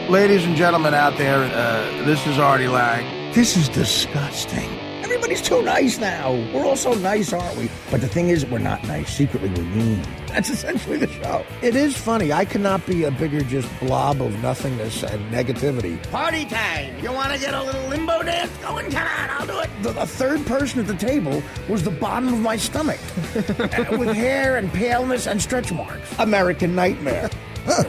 Ladies and gentlemen out there, this is Artie Lang. This is disgusting. Everybody's too nice now. We're all so nice, aren't we? But the thing is, we're not nice. Secretly, we're mean. That's essentially the show. It is funny. I cannot be a bigger just blob of nothingness and negativity. Party time. You want to get a little limbo dance going? Come on, I'll do it. The third person at the table was the bottom of my stomach. With hair and paleness and stretch marks. American Nightmare.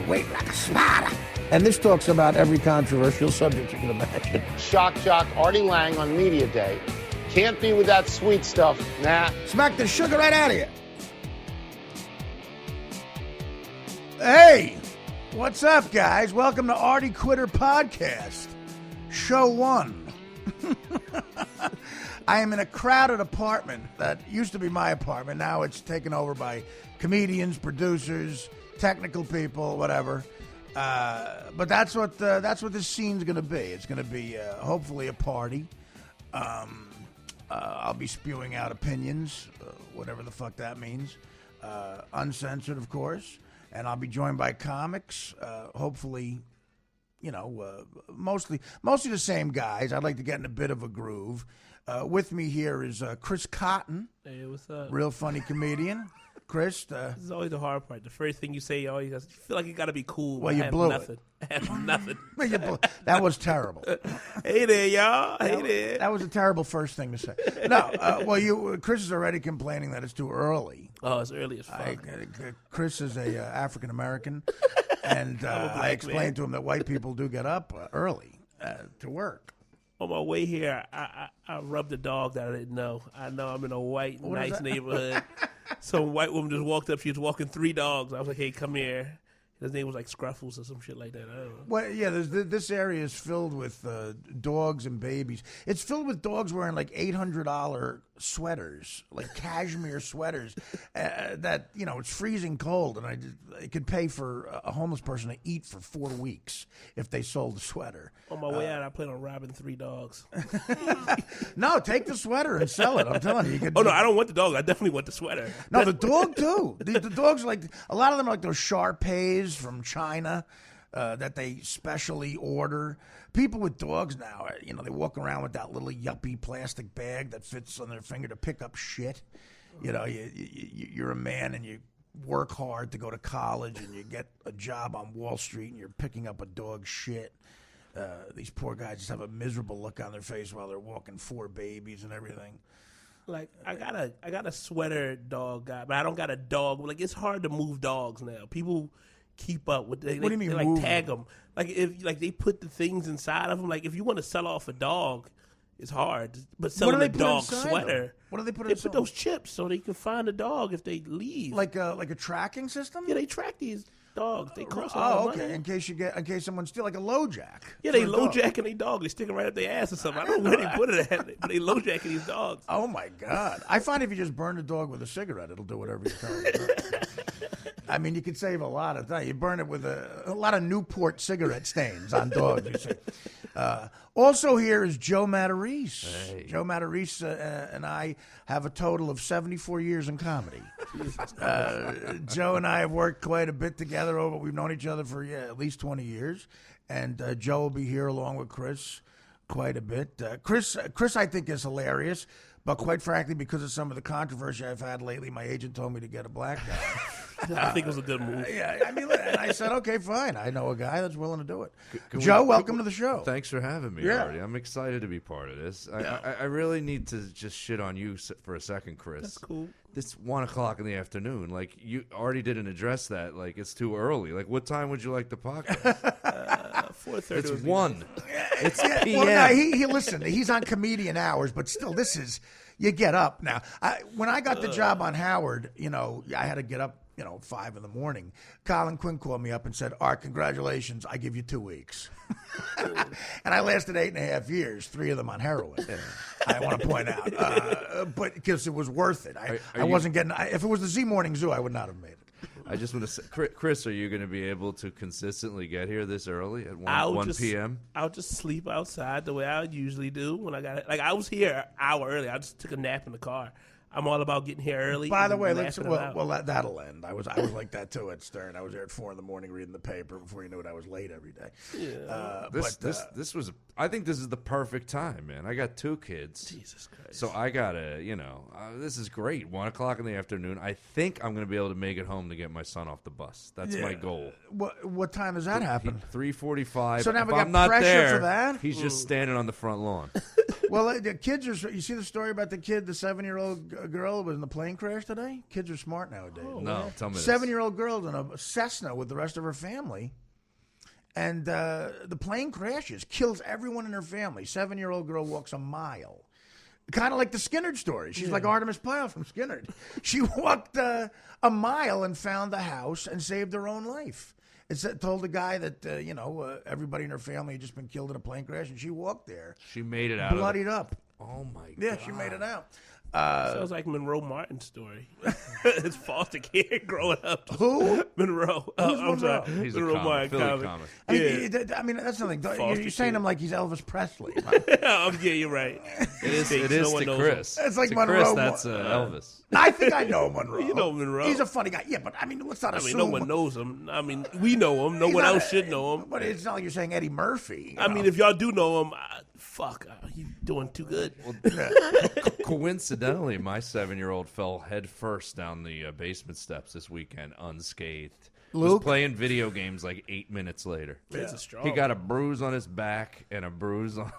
Weight like a spider. And this talks about every controversial subject you can imagine. Shock jock Artie Lang on Media Day. Can't be with that sweet stuff, nah. Smack the sugar right out of you. Hey, what's up, guys? Welcome to Artie Quitter Podcast, Show 1. I am in a crowded apartment that used to be my apartment. Now it's taken over by comedians, producers, technical people, whatever. But that's what this scene's going to be. It's going to be hopefully a party. I'll be spewing out opinions, whatever the fuck that means, uncensored, of course. And I'll be joined by comics. Hopefully, mostly the same guys. I'd like to get in a bit of a groove. With me here is Chris Cotton. Hey, what's up? Real funny comedian. Chris, this is always the hard part. The first thing you say, you always feel like you got to be cool. Well, you blew it. I have nothing. That was terrible. Hey there, y'all. Hey there. That was a terrible first thing to say. No, Chris is already complaining that it's too early. Oh, it's early as fuck. Chris is a African American, and I explained to him that white people do get up early to work. On my way here, I rubbed a dog that I didn't know. I know I'm in a white, nice neighborhood. Some white woman just walked up. She was walking 3 dogs. I was like, hey, come here. His name was like Scruffles or some shit like that. I don't know. Well, yeah, this area is filled with dogs and babies. It's filled with dogs wearing like $800 sweaters, like cashmere sweaters. That it's freezing cold, and it could pay for a homeless person to eat for 4 weeks if they sold the sweater. On my way out, I plan on robbing 3 dogs. No, take the sweater and sell it. I'm telling you. No, I don't want the dog. I definitely want the sweater. No, the dog too. The dogs are like a lot of them are like those Shar-Peis from China that they specially order. People with dogs now, they walk around with that little yuppie plastic bag that fits on their finger to pick up shit. You're a man and you work hard to go to college and you get a job on Wall Street and you're picking up a dog's shit. These poor guys just have a miserable look on their face while they're walking 4 babies and everything. Like I got a sweater dog guy, but I don't got a dog. Like it's hard to move dogs now. People keep up with. What do you mean? They like tag them. Like if they put the things inside of them. Like if you want to sell off a dog, it's hard. But selling a dog sweater. Them? What do they put? They put those chips so they can find the dog if they leave. Like a tracking system. Yeah, they track these dogs. They cost okay. money. In case someone steals, like a low jack. Yeah, they low jacking their dog. They stick it right up their ass or something. I don't know where they put it at, but they low jacking these dogs. Oh my God! I find if you just burn a dog with a cigarette, it'll do whatever you tell it. I mean, you can save a lot of time. You burn it with a lot of Newport cigarette stains on dogs. You see. Also here is Joe Matarese. Hey. Joe Matarese and I have a total of 74 years in comedy. Joe and I have worked quite a bit together. We've known each other for at least 20 years. And Joe will be here along with Chris quite a bit. Chris, I think, is hilarious. But quite frankly, because of some of the controversy I've had lately, my agent told me to get a black guy. I think it was a good move. Yeah, I mean, and I said, okay, fine. I know a guy that's willing to do it. Joe, welcome to the show. Thanks for having me, Artie. I'm excited to be part of this. I really need to just shit on you for a second, Chris. That's cool. It's 1 o'clock in the afternoon. Like, you already didn't address that. Like, it's too early. Like, what time would you like the podcast? 4:30. It's 1. It's PM. Well, no, listen, he's on comedian hours, but still, this is, you get up now. When I got the job on Howard, I had to get up, 5 in the morning. Colin Quinn called me up and said, Art, congratulations, I give you 2 weeks. And I lasted 8.5 years, 3 of them on heroin. I want to point out, but because it was worth it. I wasn't getting. If it was the Z Morning Zoo, I would not have made it. I just want to say, Chris, are you going to be able to consistently get here this early at 1 p.m.? I'll just sleep outside the way I usually do when I got it. Like, I was here an hour early. I just took a nap in the car. I'm all about getting here early. By the way, that'll end. I was like that too at Stern. I was there at 4 a.m. reading the paper. Before you knew it, I was late every day. Yeah. This was. I think this is the perfect time, man. I got 2 kids. Jesus Christ. So I gotta, this is great. 1 o'clock in the afternoon. I think I'm gonna be able to make it home to get my son off the bus. That's my goal. What time does that happen? 3:45. So now we if got I'm not pressure there, for that? he's just standing on the front lawn. Well, the kids are. You see the story about the kid, the 7-year-old girl who was in the plane crash today? Kids are smart nowadays. No, tell me this. 7-year-old girl's in a Cessna with the rest of her family. And the plane crashes, kills everyone in her family. 7-year-old girl walks a mile. Kind of like the Skinnerd story. She's like Artemis Pyle from Skinnerd. She walked a mile and found the house and saved her own life. It told the guy that, everybody in her family had just been killed in a plane crash, and she walked there. She made it out. Bloodied up. Oh, my God. Yeah, she made it out. Sounds like Monroe Martin's story. His foster kid growing up. Who? Monroe. Who's I'm sorry. Monroe? He's a Monroe comic, Martin Philly comic. comic. That's nothing. Foster You're saying kid. him like he's Elvis Presley. Yeah, you're right. It is to Chris. It's like to Monroe. Chris, that's Elvis. I think I know Monroe. You know Monroe. He's a funny guy. Yeah, but let's not assume. No one knows him. We know him. No He's one not else should know him. But it's not like you're saying Eddie Murphy. you know? If y'all do know him, he's doing too good. Coincidentally, my 7-year-old fell head first down the basement steps this weekend unscathed. Was Luke? playing video games like 8 minutes later. Kids are strong. He got a bruise on his back and a bruise on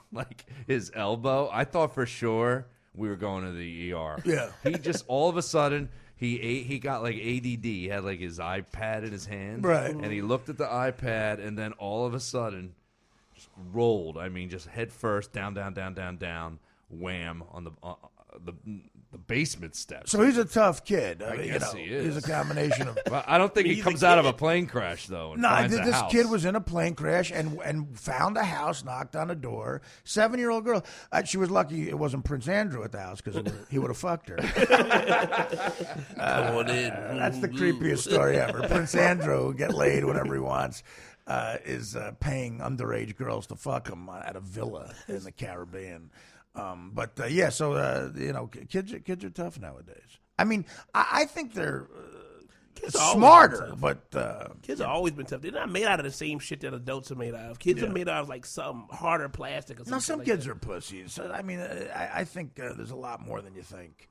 his elbow. I thought for sure we were going to the ER. Yeah. He just all of a sudden he got like ADD. He had like his iPad in his hand. Right. And he looked at the iPad and then all of a sudden just rolled. Just head first, down, wham on the basement steps. So he's a tough kid. I guess he is. He's a combination of. Well, I don't think he comes out of a plane crash though. And No, finds a this house. kid was in a plane crash and found a house, knocked on a door. 7-year-old girl. She was lucky it wasn't Prince Andrew at the house because he would have fucked her. Come on in. That's the creepiest story ever. Prince Andrew get laid whenever he wants. Is paying underage girls to fuck him at a villa in the Caribbean. Kids are tough nowadays. I think they're smarter, but kids have always been tough. They're not made out of the same shit that adults are made out of. Kids are made out of like some harder plastic or something. now some like kids that. are pussies. I think there's a lot more than you think.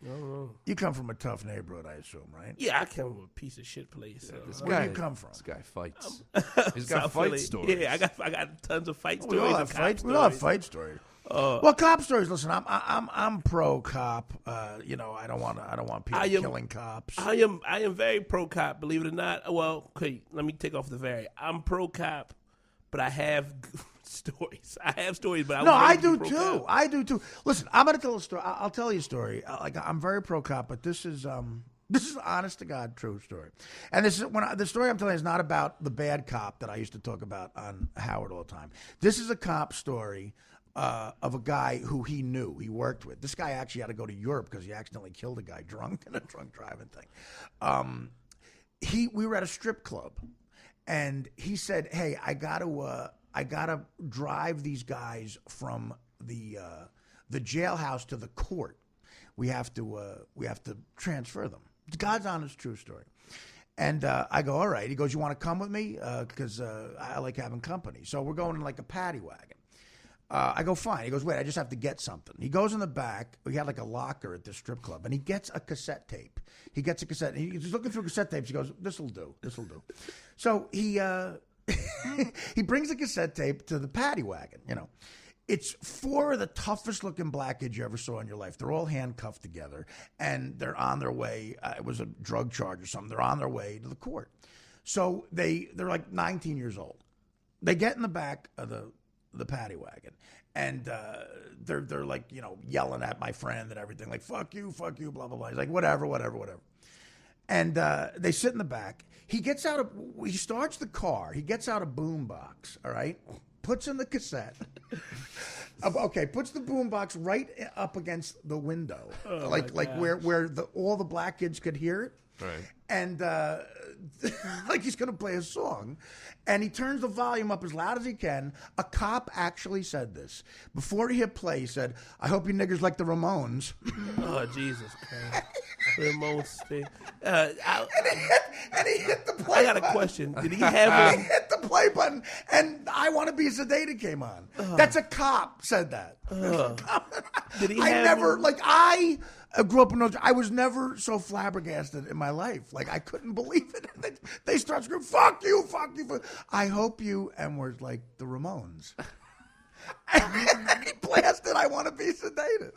You come from a tough neighborhood, I assume, right? Yeah, I come from a piece of shit place. So. Where do you come from? This guy fights. He's got South fight Philly. stories. Yeah, I got tons of fight We stories. all and have cop fight. We stories. all have fight stories. Well, cop stories. Listen, I'm pro cop. I don't want people killing cops. I am very pro cop. Believe it or not. Well, okay, let me take off the very. I'm pro cop, but I have stories. I have stories, but I do too. I do too. Listen, I'm going to tell a story. I'll tell you a story. I'm very pro cop, but this is an honest to God true story. And this is the story I'm telling you is not about the bad cop that I used to talk about on Howard all the time. This is a cop story. Of a guy who he knew, he worked with. This guy actually had to go to Europe because he accidentally killed a guy drunk in a drunk driving thing. We were at a strip club, and he said, "Hey, I gotta drive these guys from the jailhouse to the court. We have to transfer them." It's God's honest true story. And I go, all right. He goes, "You want to come with me? Because I like having company." So we're going in like a paddy wagon. I go, fine. He goes, wait, I just have to get something. He goes in the back. We had like a locker at this strip club, and he gets a cassette tape. He gets a cassette. He's looking through cassette tapes. He goes, this'll do. So he he brings a cassette tape to the paddy wagon. It's 4 of the toughest looking black kids you ever saw in your life. They're all handcuffed together, and they're on their way. It was a drug charge or something. They're on their way to the court. So they're like 19 years old. They get in the back of the paddy wagon, and they're like, yelling at my friend and everything, like, fuck you, blah, blah, blah. He's like, whatever. And they sit in the back. He starts the car. He gets out a boombox, all right? Puts in the cassette. Puts the boombox right up against the window, where all the black kids could hear it. Right. And like he's going to play a song, and he turns the volume up as loud as he can. A cop actually said this. Before he hit play, he said, I hope you niggers like the Ramones. Oh, Jesus Christ. Ramones thing. And he hit the play I got a button. question. Did he have He hit the play button, and I Want to Be Sedated came on. That's a cop said that. Did he I have never, him? like, I grew up in those, I was never so flabbergasted in my life. Like, I couldn't believe it. They start screaming, fuck you, fuck you. I hope you, and we're like the Ramones. And then he blasted, I Want to Be Sedated.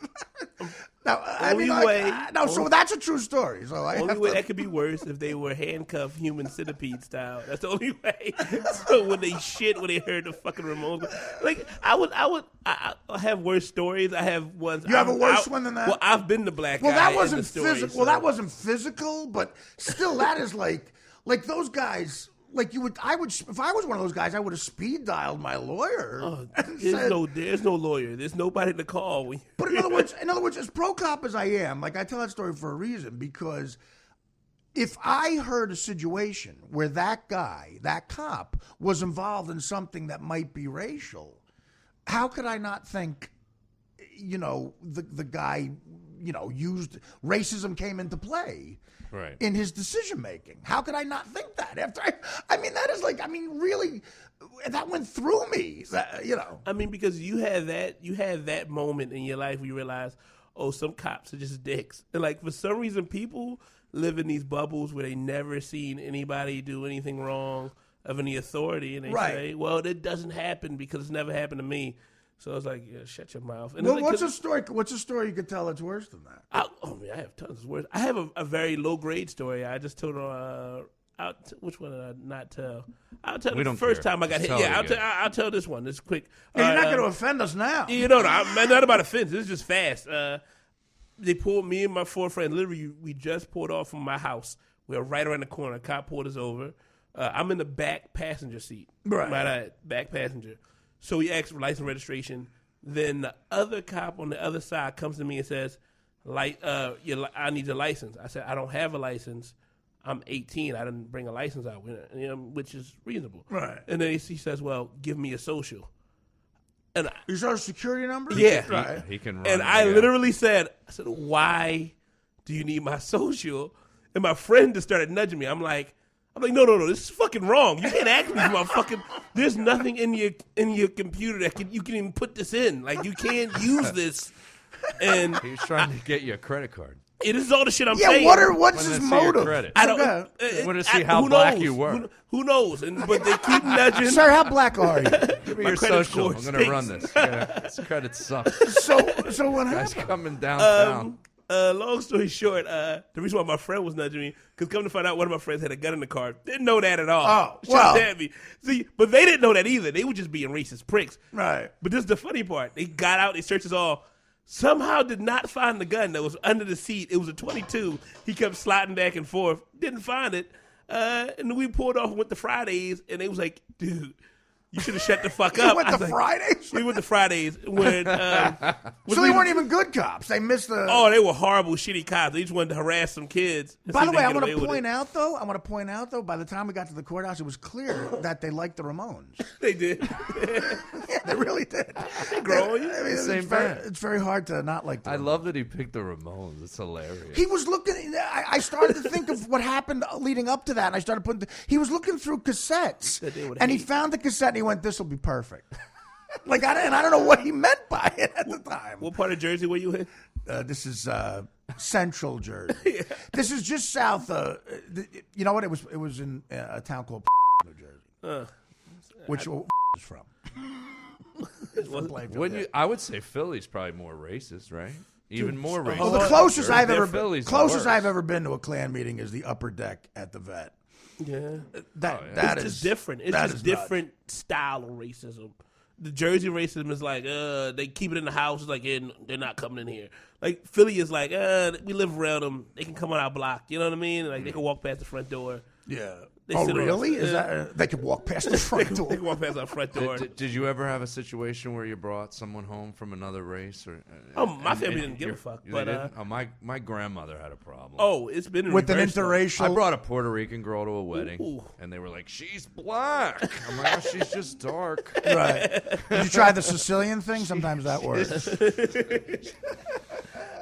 Now, so that's a true story. So I Only have way to, that could be worse if they were handcuffed human centipede style. That's the only way. So when they shit when they heard the fucking Ramones, like I have worse stories. I have ones. You have a worse one than that? Well, I've been the black well, guy. that wasn't in the story, physical. so. Well, that wasn't physical, but still, that is like those guys. Like you would, I would. If I was one of those guys, I would have speed dialed my lawyer. Oh, and there's said- no lawyer. There's nobody to call. But in other words, as pro cop as I am, like I tell that story for a reason, because if I heard a situation where that guy, that cop, was involved in something that might be racial, how could I not think, the guy, used racism came into play Right. in his decision making? How could I not think that? Really, that went through me. I mean, because you had that moment in your life where you realize, oh, some cops are just dicks. And like for some reason, people live in these bubbles where they never seen anybody do anything wrong of any authority, and they say, well, it doesn't happen because it's never happened to me. So I was like, yeah, shut your mouth. And Well, like, what's a story? What's a story you could tell that's worse than that? I have tons of words. I have a very low grade story. I just told which one did I not tell? I'll tell We the don't first care. time I got Just hit. tell Yeah, it again. I'll tell this one. It's quick. Yeah, you're not going to offend us now. I'm not about offense. This is just fast. They pulled me and my four friends. Literally, we just pulled off from my house. We were right around the corner. A cop pulled us over. I'm in the back passenger seat. Right. Back passenger. So we asked for license registration. Then the other cop on the other side comes to me and says, I need your license. I said, I don't have a license. I'm 18. I didn't bring a license out, which is reasonable. Right. And then he says, well, give me a social. And Your social security number? yeah. Right. He can run. And I literally said, why do you need my social? And my friend just started nudging me. I'm like, no, this is fucking wrong. You can't ask me for my fucking. There's nothing in your computer that you can even put this in. Like you can't use this. And He was trying to get you a credit card. it is all the shit I'm Yeah, saying. what's Wanted his to see your motive? credit. I don't. Okay. Wanted to see how black you were. Who knows? But they keep nudging. Sir, how black are you? Give me My your credit social. score I'm going to run stinks. this. This credit sucks. So what Guys happened? coming downtown. Long story short, the reason why my friend was nudging me, because come to find out, one of my friends had a gun in the car. Didn't know that at all. Oh, Should've well. had me. See, but they didn't know that either. They were just being racist pricks. Right. But this is the funny part. They got out, they searched us all. Somehow did not find the gun that was under the seat. It was a 22. He kept sliding back and forth. Didn't find it. And we pulled off and went to Fridays, and they was like, dude, you should have shut the fuck up. went I to was like, Fridays? We went to Fridays. When, So they weren't even good cops. They missed the. Oh, they were horrible, shitty cops. They just wanted to harass some kids. By the way, I want to point out though. By the time we got to the courthouse, it was clear that they liked the Ramones. They did. Yeah, they really did. growing. I mean, Same it's, very, band. it's very hard to not like. The I Ramones. love that he picked the Ramones. It's hilarious. He was looking. I started to think of what happened leading up to that, and I started putting. He was looking through cassettes, That they would and he hate. found the cassette, and he went, "This will be perfect." Like I don't know what he meant by it at the time. What part of Jersey were you in? This is Central Jersey. This is just south. You know what? It was in a town called New Jersey, which is from. It's from Plainfield, Wouldn't yeah. you? I would say Philly's probably more racist, right? Even more racist. Well, the closest They're- I've they're ever Philly's the closest worst. I've ever been to a Klan meeting is the upper deck at the vet. Yeah. That It's is just different. It's that just is nuts. different style of racism. The Jersey racism is like, they keep it in the house. It's like, they're not coming in here. Like, Philly is like, we live around them. They can come on our block. You know what I mean? Like, they can walk past the front door. Yeah. They Oh, sit on- really? Is that they could walk past the front They door? walk past our front door. Did you ever have a situation where you brought someone home from another race? Or My family didn't give a fuck, They but, didn't? My grandmother had a problem. Oh, it's been in With an reverse, though. interracial. I brought a Puerto Rican girl to a wedding, Ooh. and they were like, "She's black." I'm like, "Oh, she's just dark." Right. Did you try the Sicilian thing? Sometimes that works.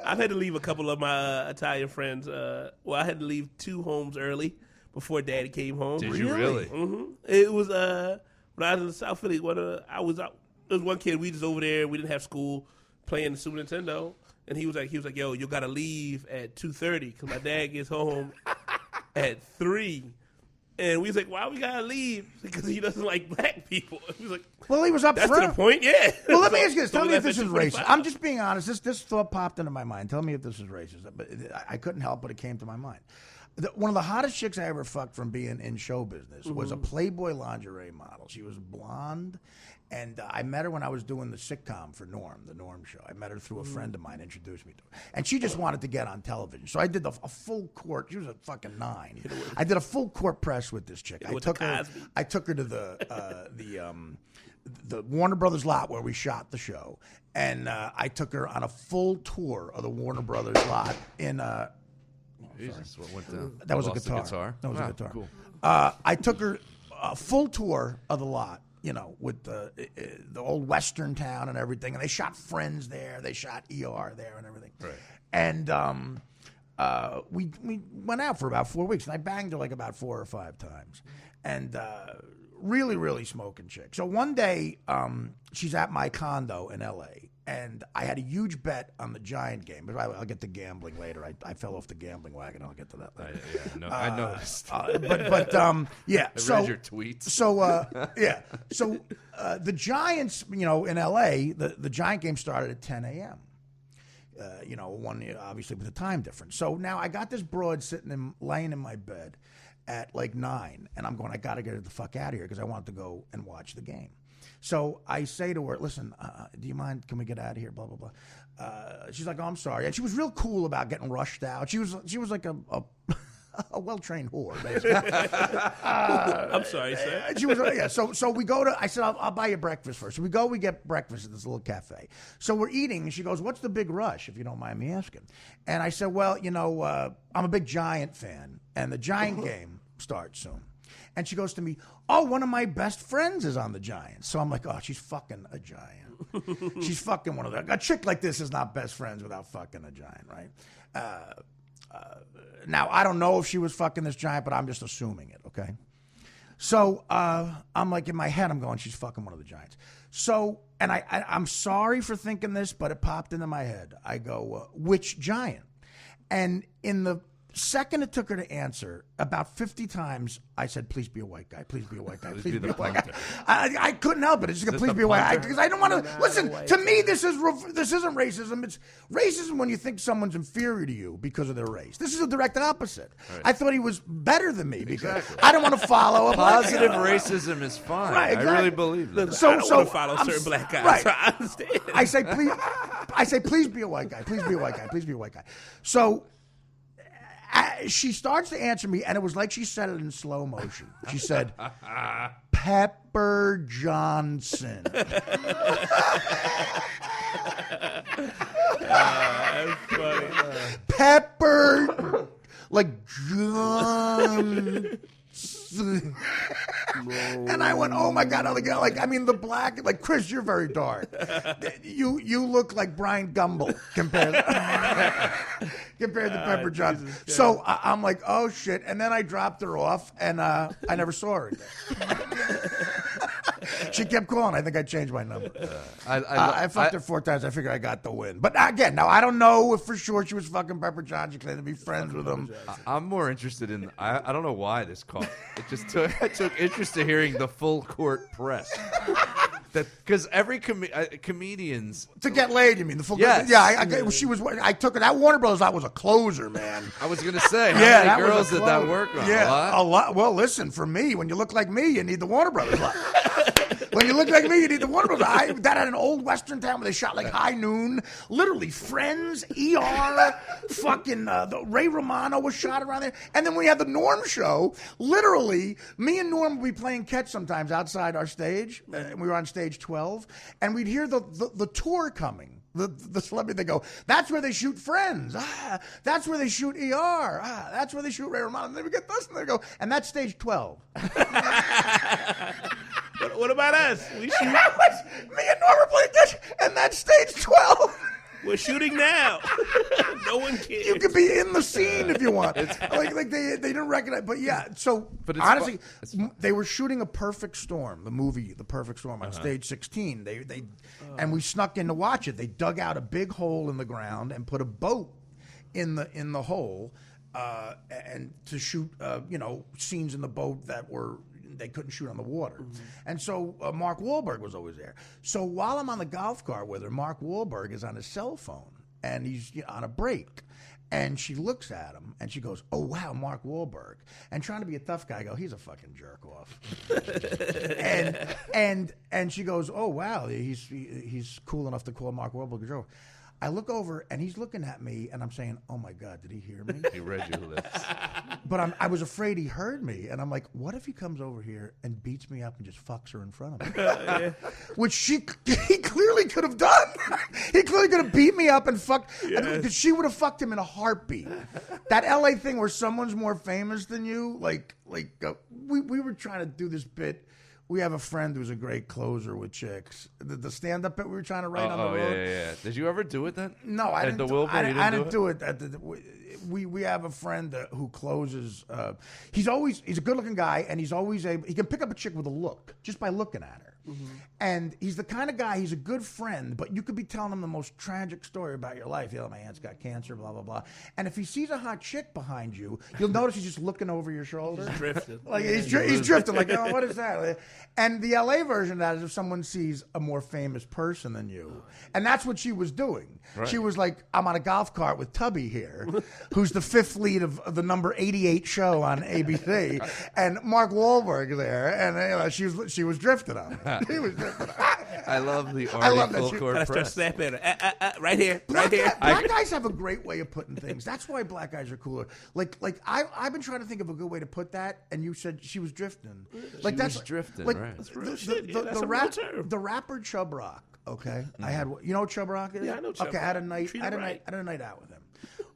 I've had to leave a couple of my Italian friends. I had to leave 2 homes early before Daddy came home. Did you really? Mm-hmm. It was when I was in South Philly. I was out. There was one kid. We just over there. We didn't have school, playing the Super Nintendo, and he was like, "Yo, you gotta leave at 2:30 because my dad gets home at 3." And we was like, "Why we gotta leave?" Because he doesn't like black people. He was like, Well, he was up "That's front. to the point, yeah." Well, let me ask you this. So Tell we me if left this at is racist. 2:45. I'm just being honest. This thought popped into my mind. Tell me if this is racist. But I couldn't help but it came to my mind. One of the hottest chicks I ever fucked from being in show business was a Playboy lingerie model. She was blonde, and I met her when I was doing the sitcom for Norm, the Norm show. I met her through a friend of mine, introduced me to her. And she just wanted to get on television. So I did a full court. She was a fucking 9. I did a full court press with this chick. I with took the her. Cosby. I took her to the Warner Brothers lot where we shot the show, and I took her on a full tour of the Warner Brothers lot in. Jesus, what went down? That was a Lost guitar. the That was a Wow, guitar. Cool. I took her a full tour of the lot, with the old Western town and everything, and they shot Friends there, they shot ER there, and everything. Right. And we went out for about 4 weeks, and I banged her like about 4 or 5 times, and really, really smoking chick. So one day, she's at my condo in L.A., and I had a huge bet on the Giant game. But I'll get to gambling later. I fell off the gambling wagon. I'll get to that later. I noticed. Yeah. I So read your tweets. So yeah. So the Giants, in L.A., the Giant game started at 10 a.m. Obviously with the time difference. So now I got this broad laying in my bed at like 9, and I'm going, I got to get her the fuck out of here because I want to go and watch the game. So I say to her, listen, do you mind? Can we get out of here? Blah, blah, blah. She's like, oh, I'm sorry. And she was real cool about getting rushed out. She was like a well-trained whore, basically. I'm sorry, sir. She was, yeah. So we go to, I said, I'll buy you breakfast first. So we get breakfast at this little cafe. So we're eating, and she goes, what's the big rush, if you don't mind me asking? And I said, well, I'm a big Giant fan, and the Giant game starts soon. And she goes to me, oh, one of my best friends is on the Giants. So I'm like, oh, she's fucking a Giant. She's fucking one of them. A chick like this is not best friends without fucking a Giant, right? Now, I don't know if she was fucking this Giant, but I'm just assuming it, okay? So I'm like, in my head, I'm going, she's fucking one of the Giants. So, and I'm sorry for thinking this, but it popped into my head. I go, which Giant? And in the second it took her to answer, about 50 times I said, please be a white guy, please be a white guy, please be a white guy. I couldn't help it. It's just, please be a white guy. Because I don't want to, listen, to me, this isn't racism. It's racism when you think someone's inferior to you because of their race. This is a direct opposite. Right. I thought he was better than me because I don't want to follow a Positive racism is fine. Right, exactly. I really believe that. I don't want to follow certain black guys. Right. So I understand. I say, please be a white guy, please be a white guy, please be a white guy. So she starts to answer me, and it was like she said it in slow motion. She said, Pepper Johnson. That's funny. Pepper, like John. And I went, oh my God, the black, like Chris, you're very dark. You look like Brian Gumble compared to Pepper Johnson. So I'm like, oh shit. And then I dropped her off, and I never saw her again. She kept calling. I think I changed my number. I fucked her 4 times. I figured I got the win. But again, now I don't know if for sure she was fucking Pepper Johnson because I had to be friends with him. I'm more interested in. I don't know why this caught. It just took interest to hearing the full court press. Because every comedians To get laid, you mean the full? Yes. Yeah, she was. I took her. That Warner Brothers lot was a closer, man. I was gonna say, how Yeah, many that was girls a did that closer. work on? Yeah, A lot? Well, listen, for me, when you look like me, you need the Warner Brothers lot. When you look like me, you need the Warner Brothers. That had an old Western town where they shot like High Noon. Literally, Friends, ER, fucking the Ray Romano was shot around there. And then we had the Norm show. Literally, me and Norm would be playing catch sometimes outside our stage. We were on stage 12. And we'd hear the tour coming. The celebrity, they go, that's where they shoot Friends. That's where they shoot ER. That's where they shoot Ray Romano. And then we get this, and they go, and that's stage 12. What about us? We shoot. Me and Norm were playing catch, and that's stage 12. We're shooting now. No one cares. You could be in the scene if you want. Like they didn't recognize. But yeah, so honestly, they were shooting A Perfect Storm, the movie The Perfect Storm, on stage 16. And we snuck in to watch it. They dug out a big hole in the ground and put a boat in the hole, and to shoot scenes in the boat that they couldn't shoot on the water. And so Mark Wahlberg was always there. So while I'm on the golf cart with her, Mark Wahlberg is on his cell phone, and he's on a break. And she looks at him, and she goes, oh, wow, Mark Wahlberg. And trying to be a tough guy, I go, he's a fucking jerk off. and she goes, oh, wow, he's cool enough to call Mark Wahlberg a jerk. I look over, and he's looking at me, and I'm saying, oh, my God, did he hear me? He read your lips. But I was afraid he heard me, and I'm like, what if he comes over here and beats me up and just fucks her in front of me? Yeah. Which he clearly could have done. He clearly could have beat me up and fucked. Because she would have fucked him in a heartbeat. That LA thing where someone's more famous than you, we were trying to do this bit. We have a friend who's a great closer with chicks. The stand-up bit we were trying to write on the road. Yeah. Did you ever do it then? No, I didn't. I didn't do it. We have a friend who closes. He's a good-looking guy, and he can pick up a chick with a look just by looking at her. Mm-hmm. And he's the kind of guy. He's a good friend, but you could be telling him the most tragic story about your life. My aunt's got cancer, blah blah blah. And if he sees a hot chick behind you, you'll notice he's just looking over your shoulder. He's drifting. He's drifting. Like, what is that? And the LA version of that is if someone sees a more famous person than you, and that's what she was doing. Right. She was like, I'm on a golf cart with Tubby here, who's the fifth lead of the number 88 show on ABC, and Mark Wahlberg there, and she was drifting on me. He was drifting on me. I love the Artie full court press. Start snapping right here, black right here. Black guys have a great way of putting things. That's why black guys are cooler. I've been trying to think of a good way to put that, and you said she was drifting. Like she was drifting, right? The rapper Chub Rock. Okay, I had Chub Rock is. Yeah, I know Chub. Okay, I had a night out with him.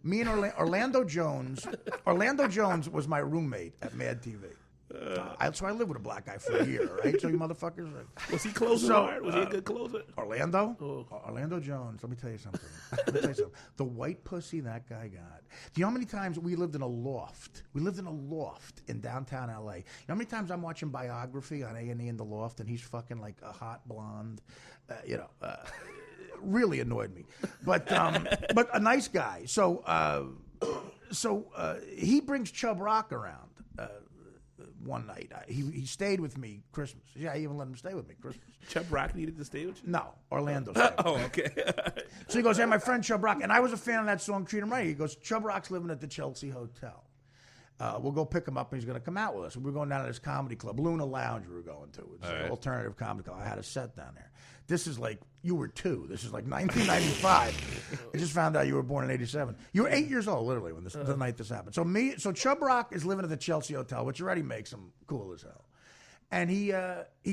Me and Orlando Jones. Orlando Jones was my roommate at Mad TV. So I lived with a black guy for a year, right? So you motherfuckers. Was he closing hard? Was he a good closer? Orlando? Oh. Orlando Jones. Let me tell you something. The white pussy that guy got. Do you know how many times we lived in a loft? We lived in a loft in downtown LA. You know how many times I'm watching Biography on A&E in the loft, and he's fucking like a hot blonde, really annoyed me. But a nice guy. So he brings Chub Rock around. One night, he stayed with me Christmas. Yeah, I even let him stay with me Christmas. Chub Rock needed to stay with you? No, Orlando stayed with me. Okay. So he goes, hey, my friend Chub Rock, and I was a fan of that song, Treat Him Right. He goes, Chub Rock's living at the Chelsea Hotel. We'll go pick him up, and he's going to come out with us. We're going down to this comedy club, Luna Lounge we were going to. It's an alternative comedy club. I had a set down there. This is like, you were 2. This is like 1995. I just found out you were born in 87. You were 8 years old, literally, when the night this happened. So Chub Rock is living at the Chelsea Hotel, which already makes him cool as hell. And he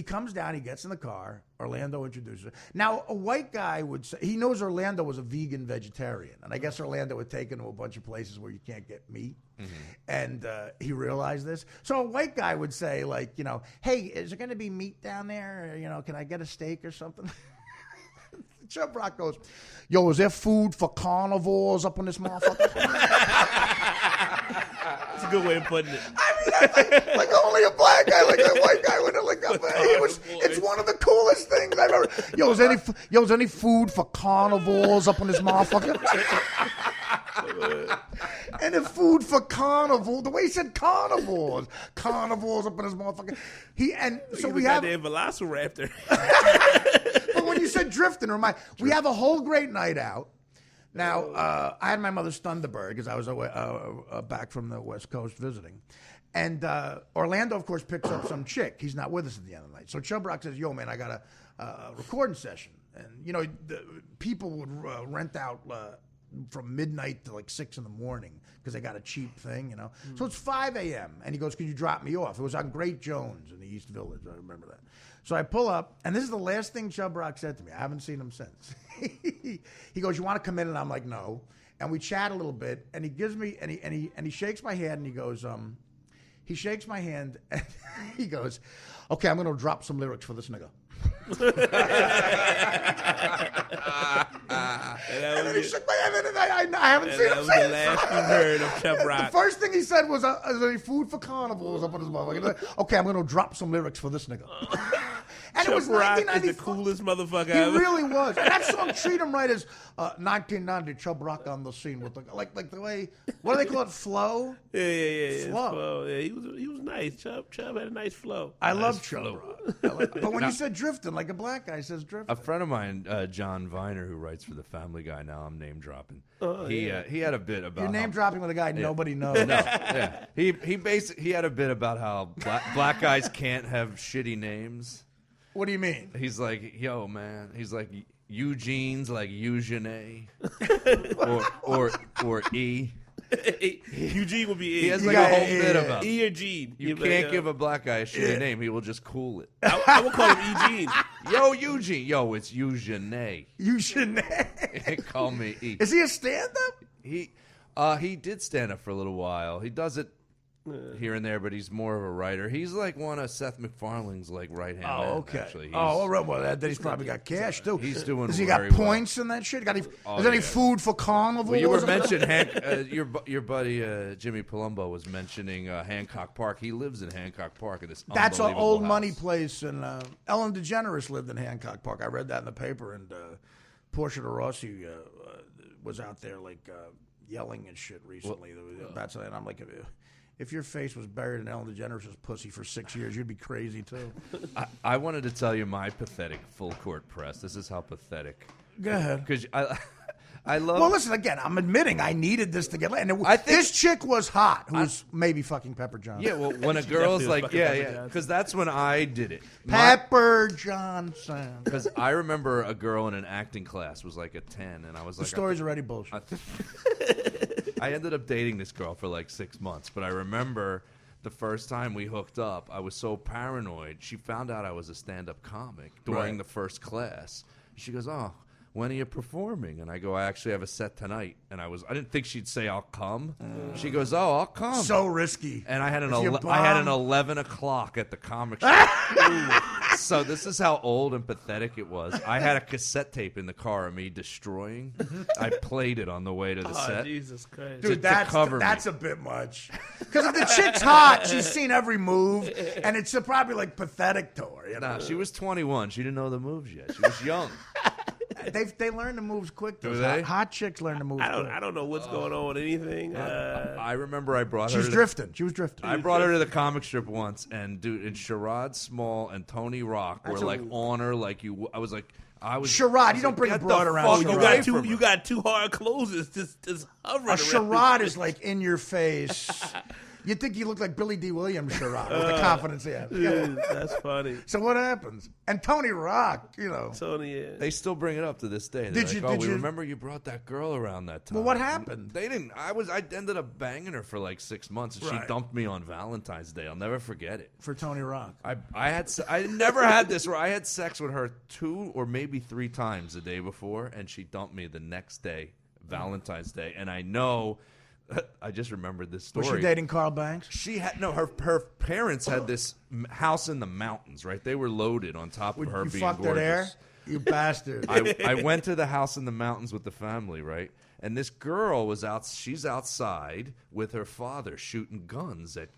comes down, he gets in the car. Orlando introduces her. Now, a white guy would say, he knows Orlando was a vegan vegetarian. And I guess Orlando had taken him to a bunch of places where you can't get meat. Mm-hmm. And he realized this. So a white guy would say, like, hey, is there going to be meat down there? Or, can I get a steak or something? Chub Rock goes, yo, is there food for carnivores up on this motherfucker? That's a good way of putting it. I mean, that's like only a black guy, like a white guy wouldn't look up. It's one of the coolest things I've ever. Yo, is any food for carnivores up on this motherfucker? And the food for carnivore, the way he said carnivores up in his motherfucker. We have the Velociraptor. But when you said drifting, we have a whole great night out. Now, I had my mother's Thunderbird because I was back from the West Coast visiting. And Orlando, of course, picks up some chick. He's not with us at the end of the night. So Chub Rock says, yo, man, I got a recording session. And, you know, people would rent out from midnight to like 6 in the morning because they got a cheap thing, you know. So it's 5 a.m. And he goes, could you drop me off? It was on Great Jones in the East Village. I remember that. So I pull up, and this is the last thing Chub Rock said to me. I haven't seen him since. He goes, you want to come in? And I'm like, no. And we chat a little bit, and he gives me, and he shakes my hand, and he goes, he shakes my hand, and he goes, okay, I'm going to drop some lyrics for this nigga. And then he shook my hand, and I haven't seen him since. That was the last you heard of Chub Rock. The first thing he said was, "Is there any food for carnivals up on his motherfucker?" Okay, I'm going to drop some lyrics for this nigga. And Chub it was Rock is 1994. the coolest motherfucker He ever. really was. And that song, Treat Him Right, is 1990 Chub Rock on the scene with the like the way, what do they call it, flow? Yeah. Flow. Yeah, he was nice. Chubb had a nice flow. I love Chub Rock. But when you said drifting, like a black guy says drifting. A friend of mine, John Viner, who writes for the Family Guy. Now I'm name dropping. He had a bit about You're name dropping with a guy nobody knows. Yeah, he had a bit about how black guys can't have shitty names. What do you mean? He's like, yo, man. He's like, Eugene's like Eugene, or E. Eugene would be E. He has like a whole bit about E or Gene. you can't give a black guy a shitty name. He will just cool it. I would call him Eugene. Yo, Eugene. Yo, it's Eugene. Eugene. Call me E. Is he a stand-up? He did stand up for a little while. He does it here and there, but he's more of a writer. He's like one of Seth MacFarlane's like right hand man. Okay. Actually. All right. Well, then he's probably got cash too. He's doing. Has he got very points in that shit? Is there any food for carnival? Well, you were mentioning your buddy Jimmy Palumbo was mentioning Hancock Park. He lives in Hancock Park in this. That's an unbelievable old house. money place, and Ellen DeGeneres lived in Hancock Park. I read that in the paper, and Portia de Rossi was out there like yelling and shit recently. That's and I'm like, if your face was buried in Ellen DeGeneres' pussy for 6 years, you'd be crazy too. I wanted to tell you my pathetic full court press. This is how pathetic. Go ahead. Because I love. Well, listen, again, I'm admitting I needed this to get laid. And I think- this chick was hot, who's maybe fucking Pepper Johnson. Yeah, well, when a girl's definitely like, was fucking yeah, Pepper yeah, Johnson. because that's when I did it. Pepper Johnson. Because I remember a girl in an acting class was like a 10, and I was The like, story's already bullshit. I ended up dating this girl for like 6 months, but I remember the first time we hooked up, I was so paranoid. She found out I was a stand-up comic during the first class. She goes, "Oh, when are you performing?" And I go, "I actually have a set tonight." And I didn't think she'd say I'll come. She goes, "Oh, I'll come." So risky. And I had an If you I had an bomb- 11 o'clock at the comic shop. So this is how old and pathetic it was. I had a cassette tape in the car of me destroying. I played it on the way to the Oh, set. Jesus Christ. Dude, to cover that's me. a bit much. Because if the chick's hot, she's seen every move, and it's probably like pathetic to her. You know? Nah, she was 21. She didn't know the moves yet. She was young. They learn the moves quick. Do Those they? Hot chicks learn the moves quick. I don't know what's going on with anything. I remember I brought her. She's to drifting. She was drifting. I brought her to the comic strip once, and dude, and Sherrod Small and Tony Rock were like on her, like you. I was like, Sherrod, you don't bring a get the broad around. fuck you Sherrod. got from her. you got two hard closes just hovering. A Sherrod is like in your face. You'd think you look like Billy D. Williams, Sherrod, with the confidence he has. That's funny. So what happens? And Tony Rock, you know. Tony, yeah. They still bring it up to this day. They're Did like, you- we remember you brought that girl around that time. Well, what happened? They didn't. I ended up banging her for like 6 months, and Right. she dumped me on Valentine's Day. I'll never forget it. For Tony Rock. I never had this where I had sex with her 2 or maybe 3 times the day before, and she dumped me the next day, Valentine's Day. And I know, I just remembered this story. Was she dating Carl Banks? She had her parents had this house in the mountains, right? They were loaded on top of her You being fucked her gorgeous. there? You bastard. I went to the house in the mountains with the family, right? And this girl was out. She's outside with her father shooting guns at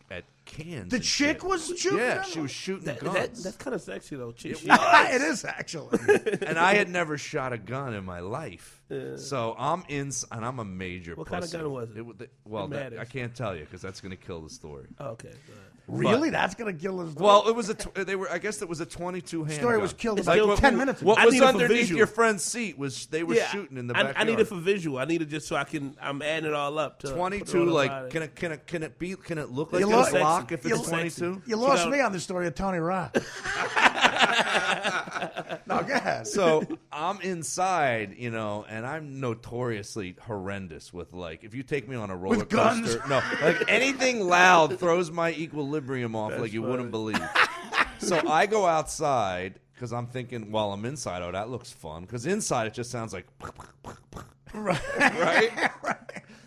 cans. The and chick shit. was shooting Yeah, guns? she was shooting That's guns. kind of sexy though. She, It is, actually. And I had never shot a gun in my life. So I'm in, and I'm a major What pussy. kind of gun was it? Well, matters. I can't tell you because that's going to kill the story. Oh, okay. Really? That's going to kill his story? Well, it was I guess it was a 22 handgun. Story was killed about 10 minutes ago. What I was need it for underneath visual. your friend's seat was they were shooting in the backyard. I need it for visual. I need it just so I'm adding it all up. To 22, like, can it look like a lost- Glock if it's You're 22? You lost me on the story of Tony Rock. No, go ahead. So I'm inside, and I'm notoriously horrendous with, like, if you take me on a roller With coaster. guns? No, like anything loud throws my equilibrium off like you wouldn't believe. So I go outside because I'm thinking while I'm inside, oh, that looks fun. Because inside it just sounds like, right?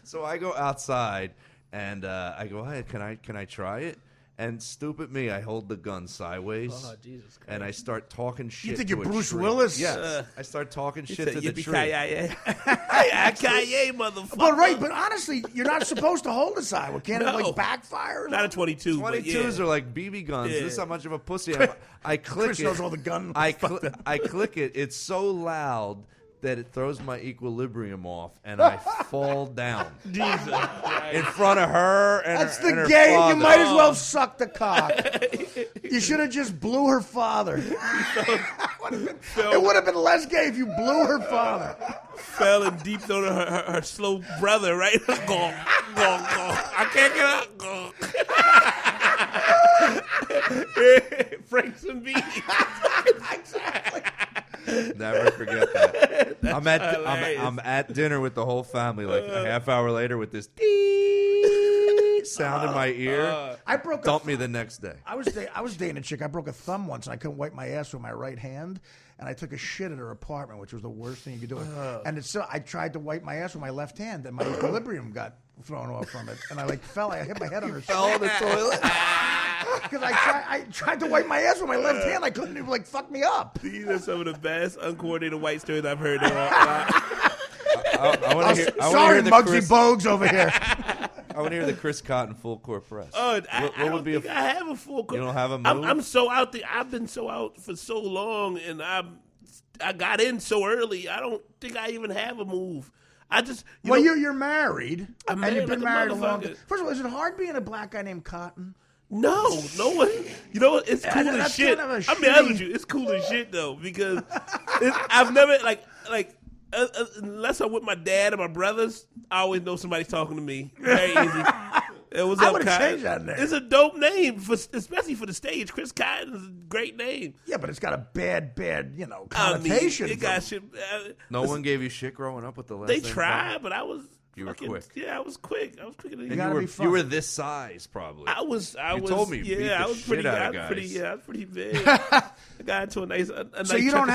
So I go outside and I go, hey, can I try it? And stupid me, I hold the gun sideways. Oh, Jesus Christ. And I start talking shit. You think to you're a Bruce tree. Willis? Yes. I start talking shit to the tree. Yippee-ki-yay, motherfucker. But honestly, you're not supposed to hold a side. Can't it like backfire? Not a 22. 22s are like BB guns. Yeah. This is how much of a pussy I am. I click Chris it. knows all the gun. I click it. It's so loud that it throws my equilibrium off, and I fall down Jesus. in front of her and That's her, and the her gay. father. You might as well suck the cock. You should have just blew her father. It would have been less gay if you blew her father. Fell in deep throat of her slow brother, right? Gong, gong, gong. I can't get out. Frank some beans. Exactly. Never forget that. I'm at dinner with the whole family, like a half hour later, with this sound in my ear. I broke. Dump me the next day. I was dating a chick. I broke a thumb once, and I couldn't wipe my ass with my right hand. And I took a shit at her apartment, which was the worst thing you could do. And I tried to wipe my ass with my left hand, and my equilibrium got thrown off from it, and I fell. I hit my head on her. Fell in the toilet. Because I tried to wipe my ass with my left hand. I couldn't even fuck me up. These are some of the best uncoordinated white stories I've heard. In I want to hear. Sorry, Muggsy Bogues over here. I want to hear the Chris Cotton full court press. I would be I have a full. You don't have a move? I'm so out there. I've been so out for so long, and I got in so early. I don't think I even have a move. I just you're married. I'm and you've married been like a married a long motherfucker. time. First of all, is it hard being a black guy named Cotton? No one. You know what? It's cool as that's shit. kind of I'll be honest with you. It's cool as shit though because I've never unless I'm with my dad and my brothers, I always know somebody's talking to me. Very easy. What's I up, would've Cotton? changed that name. It's a dope name, especially for the stage. Chris Cotton is a great name. Yeah, but it's got a bad, connotation. It got shit. No one gave you shit growing up with the last They name tried, but I was. You were quick. Yeah, I was quick. I was quicker than You you. gotta be You were fun. this size, probably. I was. You told me you beat the I was shit pretty. out of I was guys. pretty. I was pretty big. I got into a nice. So you don't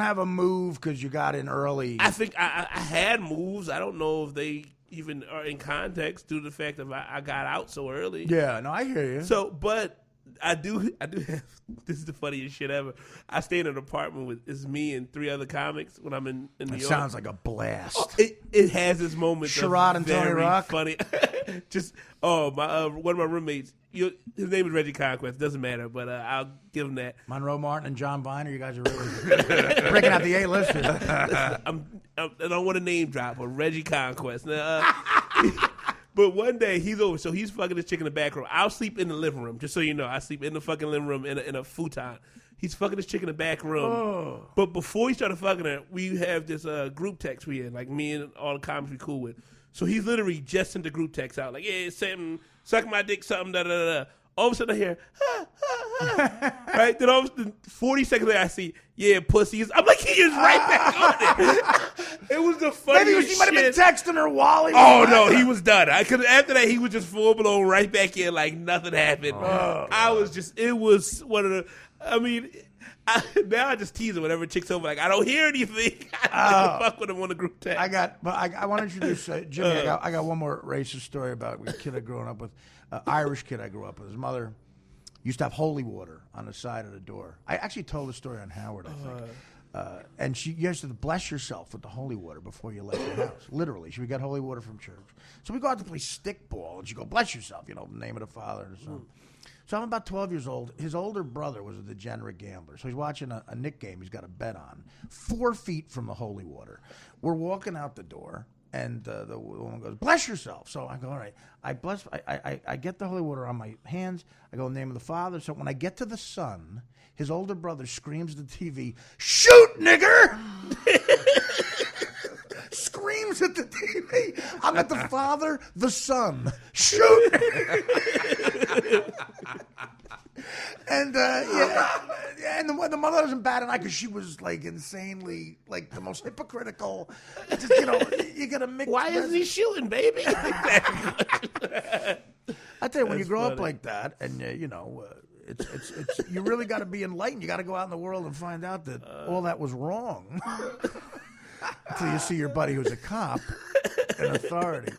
have a move because you got in early. I think I had moves. I don't know if they even are in context due to the fact that I got out so early. Yeah, no, I hear you. So, but I do have. This is the funniest shit ever. I stay in an apartment with it's me and 3 other comics when I'm in New It York. sounds like a blast. It has its moments. Sherrod and Tony very Rock? Funny. Just my one of my roommates. His name is Reggie Conquest. Doesn't matter, but I'll give him that. Monroe Martin and John Viner, you guys are really breaking out the A-listers. I don't want to name drop, but Reggie Conquest. Now, but one day he's over, so he's fucking this chick in the back room. I'll sleep in the living room, just so you know. I sleep in the fucking living room in a futon. He's fucking this chick in the back room. Oh. But before he started fucking her, we have this group text we in, like me and all the comics we cool with. So he's literally just sent the group text out, like, yeah, something, suck my dick, something, da da da. All of a sudden I hear, ha, ha, ha. Right? Then all of a sudden, 40 seconds later I see, yeah, pussies. I'm like, he is right back on it. It was the funniest Maybe she might have been shit. texting her while he was Oh, no, he was done. Because after that, he was just full blown right back in like nothing happened. I was just, it was one of the, I mean, now I just tease him whenever chick's over. Like, I don't hear anything. I don't fuck with him on the group text. I want to introduce Jimmy. I got one more racist story about a kid I grew up with. Irish kid I grew up with. His mother used to have holy water on the side of the door. I actually told the story on Howard, I think. And you used to bless yourself with the holy water before you left your house. Literally, we got holy water from church. So we go out to play stickball, and she go, bless yourself, in the name of the Father and the Son. So I'm about 12 years old. His older brother was a degenerate gambler. So he's watching a Knick game he's got a bet on, 4 feet from the holy water. We're walking out the door, and the woman goes, bless yourself. So I go, all right. I get the holy water on my hands. I go in the name of the Father. So when I get to the Son, his older brother screams at the TV, shoot, nigger! Screams at the TV. I'm at the Father, the Son. Shoot! And and the mother wasn't bad enough because she was like insanely, like the most hypocritical. Just, you gotta mix. Why isn't he shooting, baby? I tell you, when you That's grow up funny. like that, and it's you really got to be enlightened. You got to go out in the world and find out that all that was wrong. Until you see your buddy who's a cop in authority.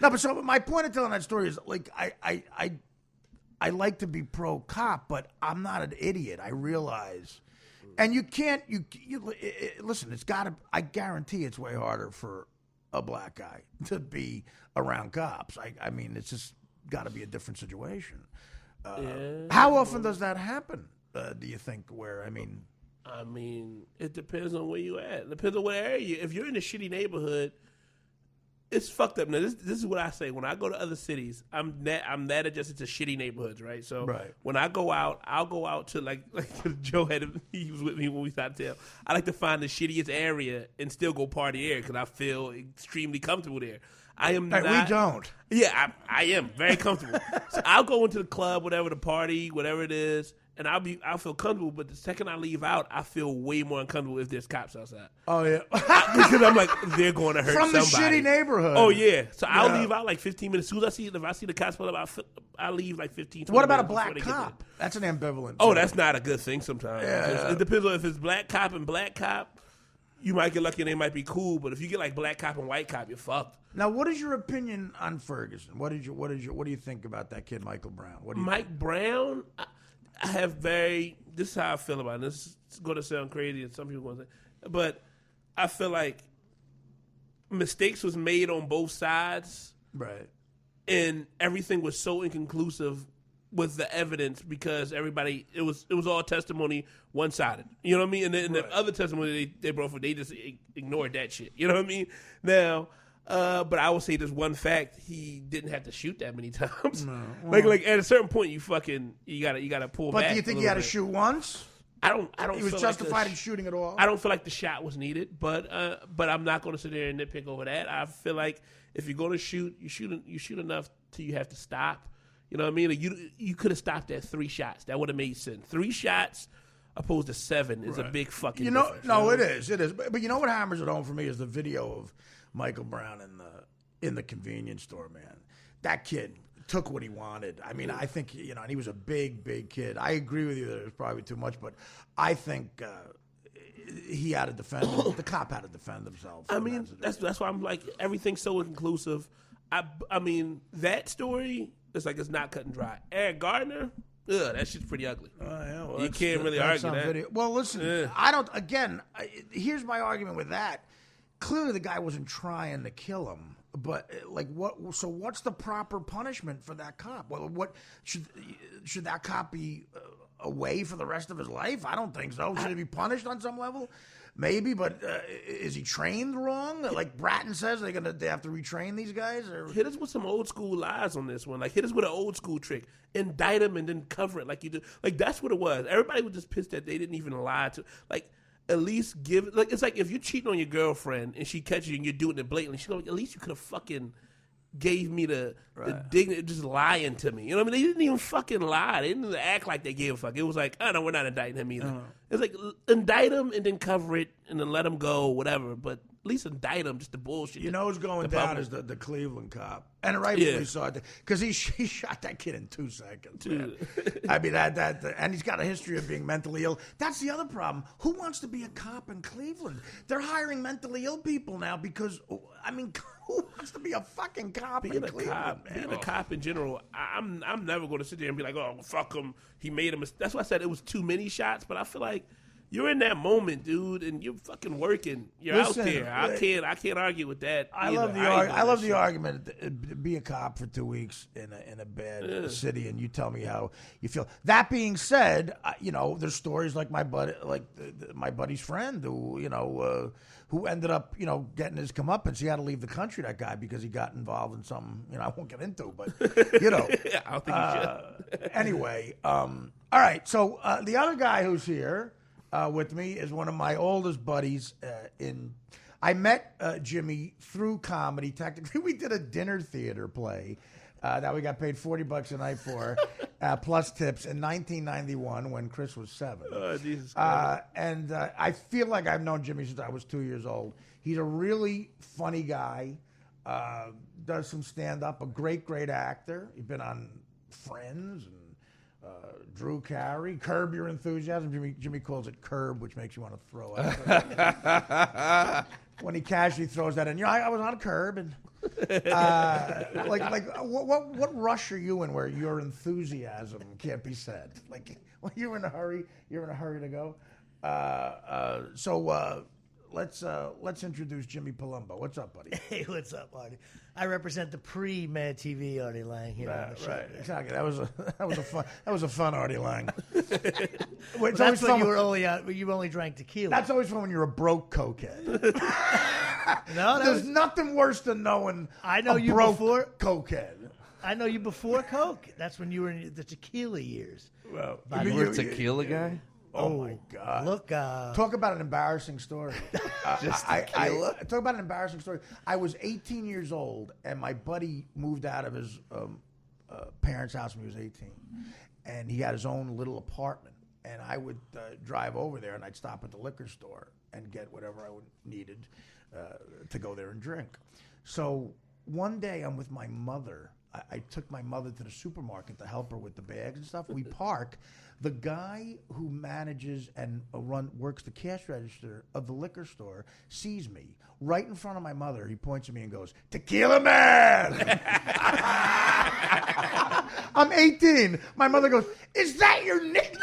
No, but so my point of telling that story is like I like to be pro cop, but I'm not an idiot. I realize, and you can't. Listen. It's got to. I guarantee it's way harder for a black guy to be around cops. I mean, it's just got to be a different situation. How often does that happen? Do you think? Where I mean, it depends on where you at. It depends on what area. If you're in a shitty neighborhood, it's fucked up. Now, this is what I say. When I go to other cities, I'm that adjusted to shitty neighborhoods, right? So when I go out, I'll go out to like Joe he was with me when we started to tell. I like to find the shittiest area and still go party there because I feel extremely comfortable there. I am not. We don't. Yeah, I am very comfortable. So I'll go into the club, whatever the party, whatever it is, and I'll feel comfortable. But the second I leave out, I feel way more uncomfortable if there's cops outside. Oh yeah, because I'm like, they're going to hurt from the somebody. shitty neighborhood. Oh yeah, so I'll leave out like 15 minutes. As soon as if I see the cops pull up, I leave like 15. 20 What about a minutes black before they get cop? That's an ambivalent. Oh, that's not a good thing sometimes. Yeah. It depends on if it's black cop and black cop. You might get lucky and they might be cool, but if you get like black cop and white cop, you're fucked. Now, what is your opinion on Ferguson? What do you think about that kid, Michael Brown? What do you Mike Brown, I have this is how I feel about it. This is going to sound crazy, and some people going to say, but I feel like mistakes was made on both sides, right? And everything was so inconclusive with the evidence because everybody it was all testimony one sided. You know what I mean? And the other testimony they brought forth, they just ignored that shit. You know what I mean? Now. But I will say there's one fact: he didn't have to shoot that many times. No, well, like at a certain point, you gotta pull back. But do you think he had to shoot once? I don't. He was justified in shooting at all. I don't feel like the shot was needed, but I'm not going to sit there and nitpick over that. I feel like if you're going to shoot, you shoot enough till you have to stop. You know what I mean? Like you could have stopped at 3 shots. That would have made sense. 3 shots opposed to 7 is a big fucking difference. No, it is. But you know what hammers it home for me is the video of Michael Brown in the convenience store, man. That kid took what he wanted. I mean, I think, and he was a big kid. I agree with you that it was probably too much, but I think he had to defend him. The cop had to defend himself. I mean, that's why I'm like, everything's so inconclusive. I mean, that story, it's like it's not cut and dry. Eric Gardner, that shit's pretty ugly. You can't really argue that. Video. Well, listen, here's my argument with that. Clearly, the guy wasn't trying to kill him, but what? So, what's the proper punishment for that cop? Well, what should that cop be away for the rest of his life? I don't think so. Should he be punished on some level? Maybe, but is he trained wrong? Like Bratton says, they have to retrain these guys? Or? Hit us with some old school lies on this one. Like, hit us with an old school trick. Indict him and then cover it like you do. Like, that's what it was. Everybody was just pissed that they didn't even lie to. Like, at least give it. Like, it's like if you're cheating on your girlfriend and she catches you and you're doing it blatantly, she's like, at least you could have fucking gave me the dignity, just lying to me. You know what I mean? They didn't even fucking lie. They didn't even act like they gave a fuck. It was like, oh no, we're not indicting him either. It's like, indict him and then cover it and then let him go, whatever. But at least indict him, just the bullshit. You know who's going down is the Cleveland cop. And rightfully so, because he shot that kid in 2 seconds. Man. I mean, and he's got a history of being mentally ill. That's the other problem. Who wants to be a cop in Cleveland? They're hiring mentally ill people now because, I mean, who wants to be a fucking cop in Cleveland, man? Being a cop in general, I'm never going to sit there and be like, oh, fuck him. He made a mistake. That's why I said it was too many shots, but I feel like You're in that moment, dude, and you're fucking working. You're Listen, out there. I can't argue with that. I love the argument. Be a cop for 2 weeks in a bad city, and you tell me how you feel. That being said, there's stories like my buddy's friend who ended up getting his comeuppance. He had to leave the country. That guy, because he got involved in something I won't get into, but I don't think you should. Anyway, all right. So the other guy who's here with me is one of my oldest buddies. I met Jimmy through comedy. Technically, we did a dinner theater play that we got paid $40 a night for, plus tips in 1991 when Chris was 7. Oh, Jesus Christ. And I feel like I've known Jimmy since I was 2 years old. He's a really funny guy. Does some stand-up. A great actor. He's been on Friends and Drew Carey, Curb Your Enthusiasm. Jimmy calls it Curb, which makes you want to throw up. When he casually throws that in, I was on Curb, and what rush are you in where your enthusiasm can't be said? Like when you're in a hurry to go. So let's introduce Jimmy Palumbo. What's up, buddy? Hey, what's up, Artie? I represent the pre-Mad TV Artie Lang here. Right, exactly. That was a fun Artie Lang. Well, that's when you only drank tequila. That's always fun when you're a broke cokehead. There's nothing worse than knowing I know a you broke before cokehead. I know you before Coke. That's when you were in the tequila years. Well, You were a tequila guy? Oh my God! Look, talk about an embarrassing story. Just tequila? Talk about an embarrassing story. I was 18 years old, and my buddy moved out of his parents' house when he was 18, and he had his own little apartment. And I would drive over there, and I'd stop at the liquor store and get whatever I needed to go there and drink. So one day, I'm with my mother. I took my mother to the supermarket to help her with the bags and stuff. We park. The guy who manages and works the cash register of the liquor store sees me right in front of my mother. He points at me and goes, "Tequila Man!" I'm 18. My mother goes, "Is that your nickname?"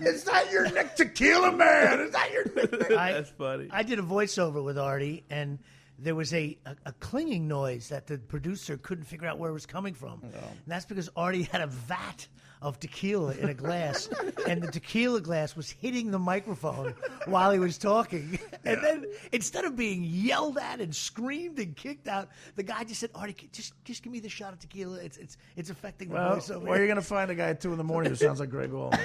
Is that your Tequila Man? Is that your nickname? That's funny. I did a voiceover with Artie, and there was a clinging noise that the producer couldn't figure out where it was coming from. Oh. And that's because Artie had a vat of tequila in a glass, and the tequila glass was hitting the microphone while he was talking. And then instead of being yelled at and screamed and kicked out, the guy just said, "Artie, just give me the shot of tequila. It's affecting the voice over where are you going to find a guy at 2 a.m. who sounds like Greg Allman?"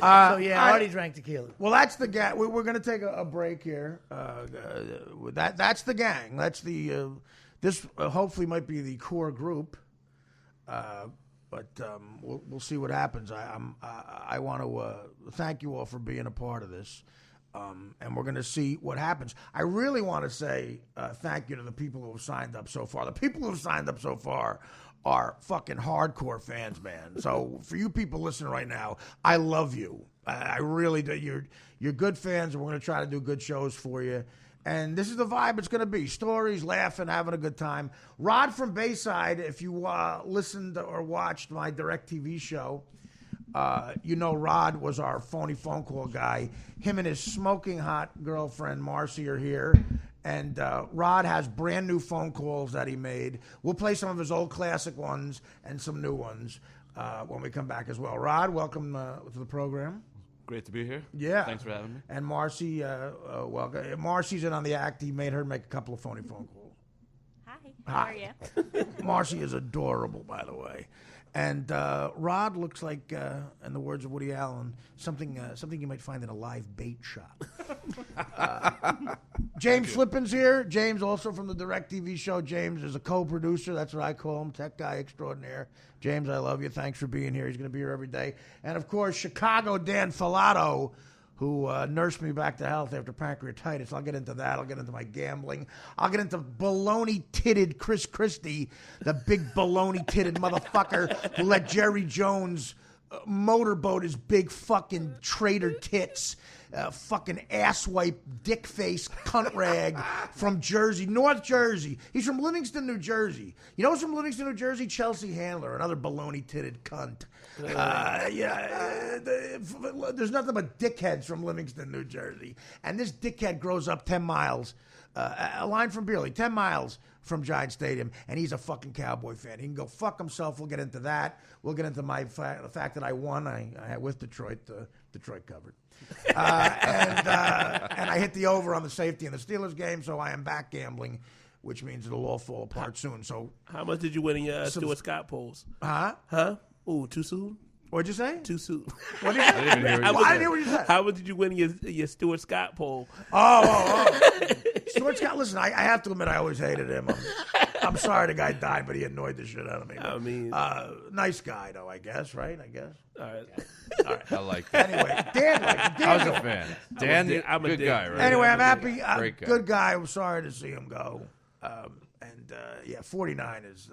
Artie drank tequila. Well, that's the gang. We're going to take a break here. That's the gang. That's the this hopefully might be the core group. But we'll see what happens. I want to thank you all for being a part of this, and we're going to see what happens. I really want to say thank you to the people who have signed up so far. The people who have signed up so far are fucking hardcore fans, man. So for you people listening right now, I love you. I really do. You're good fans, and we're going to try to do good shows for you. And this is the vibe it's going to be. Stories, laughing, having a good time. Rod from Bayside, if you listened or watched my DirecTV show, Rod was our phony phone call guy. Him and his smoking hot girlfriend, Marcy, are here. And Rod has brand new phone calls that he made. We'll play some of his old classic ones and some new ones when we come back as well. Rod, welcome to the program. Great to be here. Yeah. Thanks for having me. And Marcy, welcome. Marcy's in on the act. He made her make a couple of phony phone calls. Hi. How are you? Marcy is adorable, by the way. And Rod looks like, in the words of Woody Allen, something you might find in a live bait shop. James Flippin's here. James, also from the DirecTV show. James is a co-producer. That's what I call him, tech guy extraordinaire. James, I love you. Thanks for being here. He's going to be here every day. And, of course, Chicago Dan Filato, who nursed me back to health after pancreatitis. I'll get into that. I'll get into my gambling. I'll get into baloney-titted Chris Christie, the big baloney-titted motherfucker who let Jerry Jones motorboat his big fucking traitor tits, fucking asswipe, dick face, cunt rag from Jersey, North Jersey. He's from Livingston, New Jersey. You know who's from Livingston, New Jersey? Chelsea Handler, another baloney-titted cunt. There's nothing but dickheads from Livingston, New Jersey. And this dickhead grows up 10 miles, a line from Beerley, 10 miles from Giant Stadium, and he's a fucking Cowboy fan. He can go fuck himself. We'll get into that. We'll get into the fact that I won. I with Detroit. Detroit covered. And I hit the over on the safety in the Steelers game, so I am back gambling, which means it'll all fall apart soon. So, how much did you win in your Stuart Scott polls? Huh? Ooh, too soon? What'd you say? Too soon. What did you, I didn't hear what you said. How much did you win in your Stuart Scott poll? Oh. Stuart Scott, listen, I have to admit I always hated him. I'm sorry the guy died, but he annoyed the shit out of me. I mean, nice guy, though, I guess, right? All right. I like that. Anyway, Dan liked it. I was a fan. Dan, I'm a good dick. guy, right? Anyway, I'm happy. Great guy. Good guy. I'm sorry to see him go. 49 is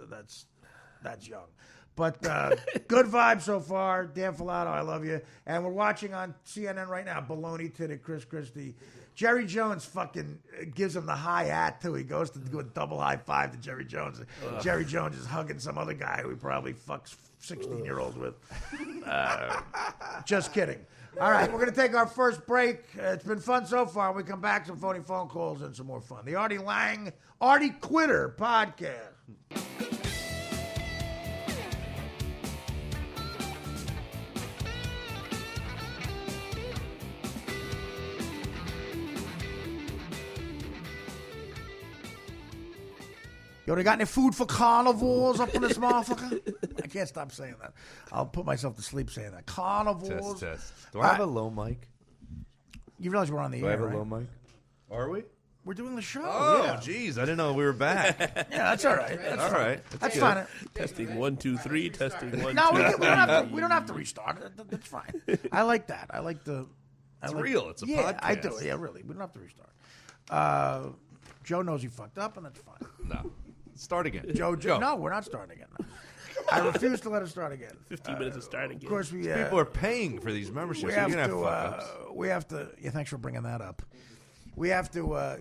that's young. But good vibe so far. Dan Filato, I love you. And we're watching on CNN right now, baloney titted Chris Christie. Jerry Jones fucking gives him the high hat, too. He goes to do a double high five to Jerry Jones. Jerry Jones is hugging some other guy who he probably fucks 16-year-olds with. Just kidding. All right, we're going to take our first break. It's been fun so far. When we come back, some phony phone calls and some more fun. The Artie Lang, Artie Quitter podcast. Yo, they got any food for carnivores up in this motherfucker? I can't stop saying that. I'll put myself to sleep saying that. Carnivores. Test. Do I have a low mic? You realize we're on the Do I air, have a right? low mic? Are we? We're doing the show. Oh, yeah. jeez. I didn't know we were back. Yeah, that's all right. That's All fine. right. That's good. fine. Testing 1, 2, 3. Testing 1, No, 2, we 3. don't have to restart it. That's fine. I like that. I like the. It's real. It's a yeah, podcast. I do. Yeah, really. We don't have to restart. Joe knows he fucked up, and that's fine. No. Start again. Joe. No, we're not starting again. No. I refuse to let us start again. 15 minutes of starting again. Of course, we People are paying for these memberships. we So you're have going to have to. fuck-ups. We have to. Yeah, thanks for bringing that up. We have to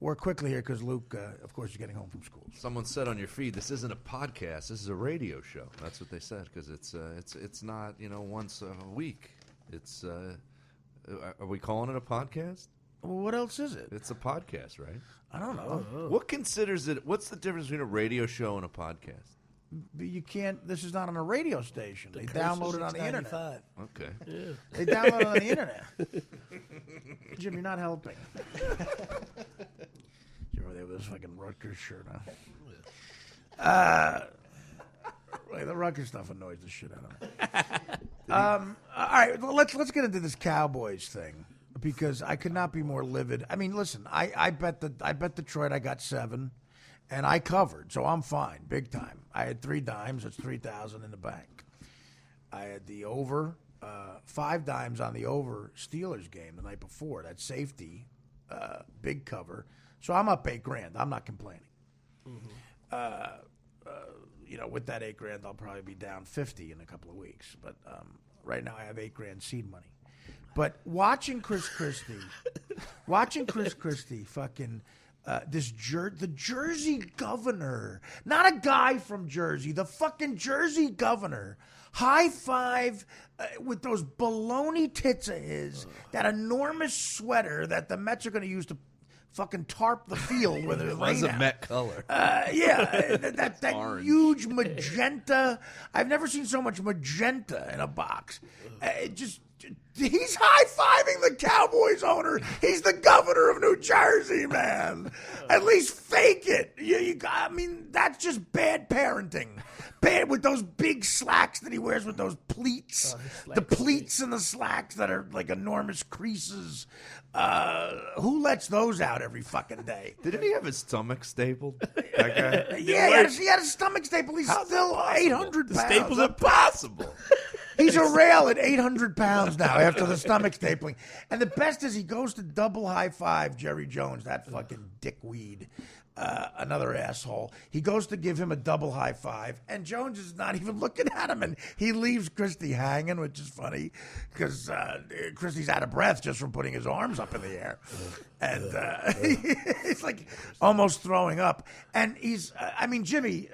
work quickly here because Luke, of course, is getting home from school. Someone said on your feed, this isn't a podcast. This is a radio show. That's what they said because it's not once a week. It's are we calling it a podcast? Well, what else is it? It's a podcast, right? I don't know. What considers it? What's the difference between a radio show and a podcast? But you can't. This is not on a radio station. They download it on the internet. Okay. They download it on the internet. Jim, you're not helping. You're over there with this fucking Rutgers shirt on. The Rutgers stuff annoys the shit out of me. All right, well, let's get into this Cowboys thing because I could not be more livid. I mean, listen, I bet Detroit. I got 7. And I covered, so I'm fine, big time. I had 3 dimes. That's 3,000 in the bank. I had the over, 5 dimes on the over Steelers game the night before. That safety, big cover. So I'm up $8,000. I'm not complaining. Mm-hmm. With that $8,000, I'll probably be down 50 in a couple of weeks. But right now I have $8,000 seed money. But watching Chris Christie, fucking. The Jersey governor, not a guy from Jersey, the fucking Jersey governor, high five with those baloney tits of his, that enormous sweater that the Mets are going to use to fucking tarp the field with it. What's a Met color? That huge magenta. I've never seen so much magenta in a box. He's high-fiving the Cowboys owner. He's the governor of New Jersey, man. At least fake it. I mean, that's just bad parenting. Bad with those big slacks that he wears with those pleats. The pleats and the slacks that are like enormous creases. Who lets those out every fucking day? Didn't he have his stomach stapled? That guy? Yeah, he had a stomach staple. He's still 800 pounds. The staple's impossible. He's a rail at 800 pounds now after the stomach stapling. And the best is he goes to double high five Jerry Jones, that fucking dickweed. another asshole. He goes to give him a double high five, and Jones is not even looking at him, and he leaves Christie hanging, which is funny because Christie's out of breath just from putting his arms up in the air, and he's like almost throwing up. And he's, I mean, Jimmy,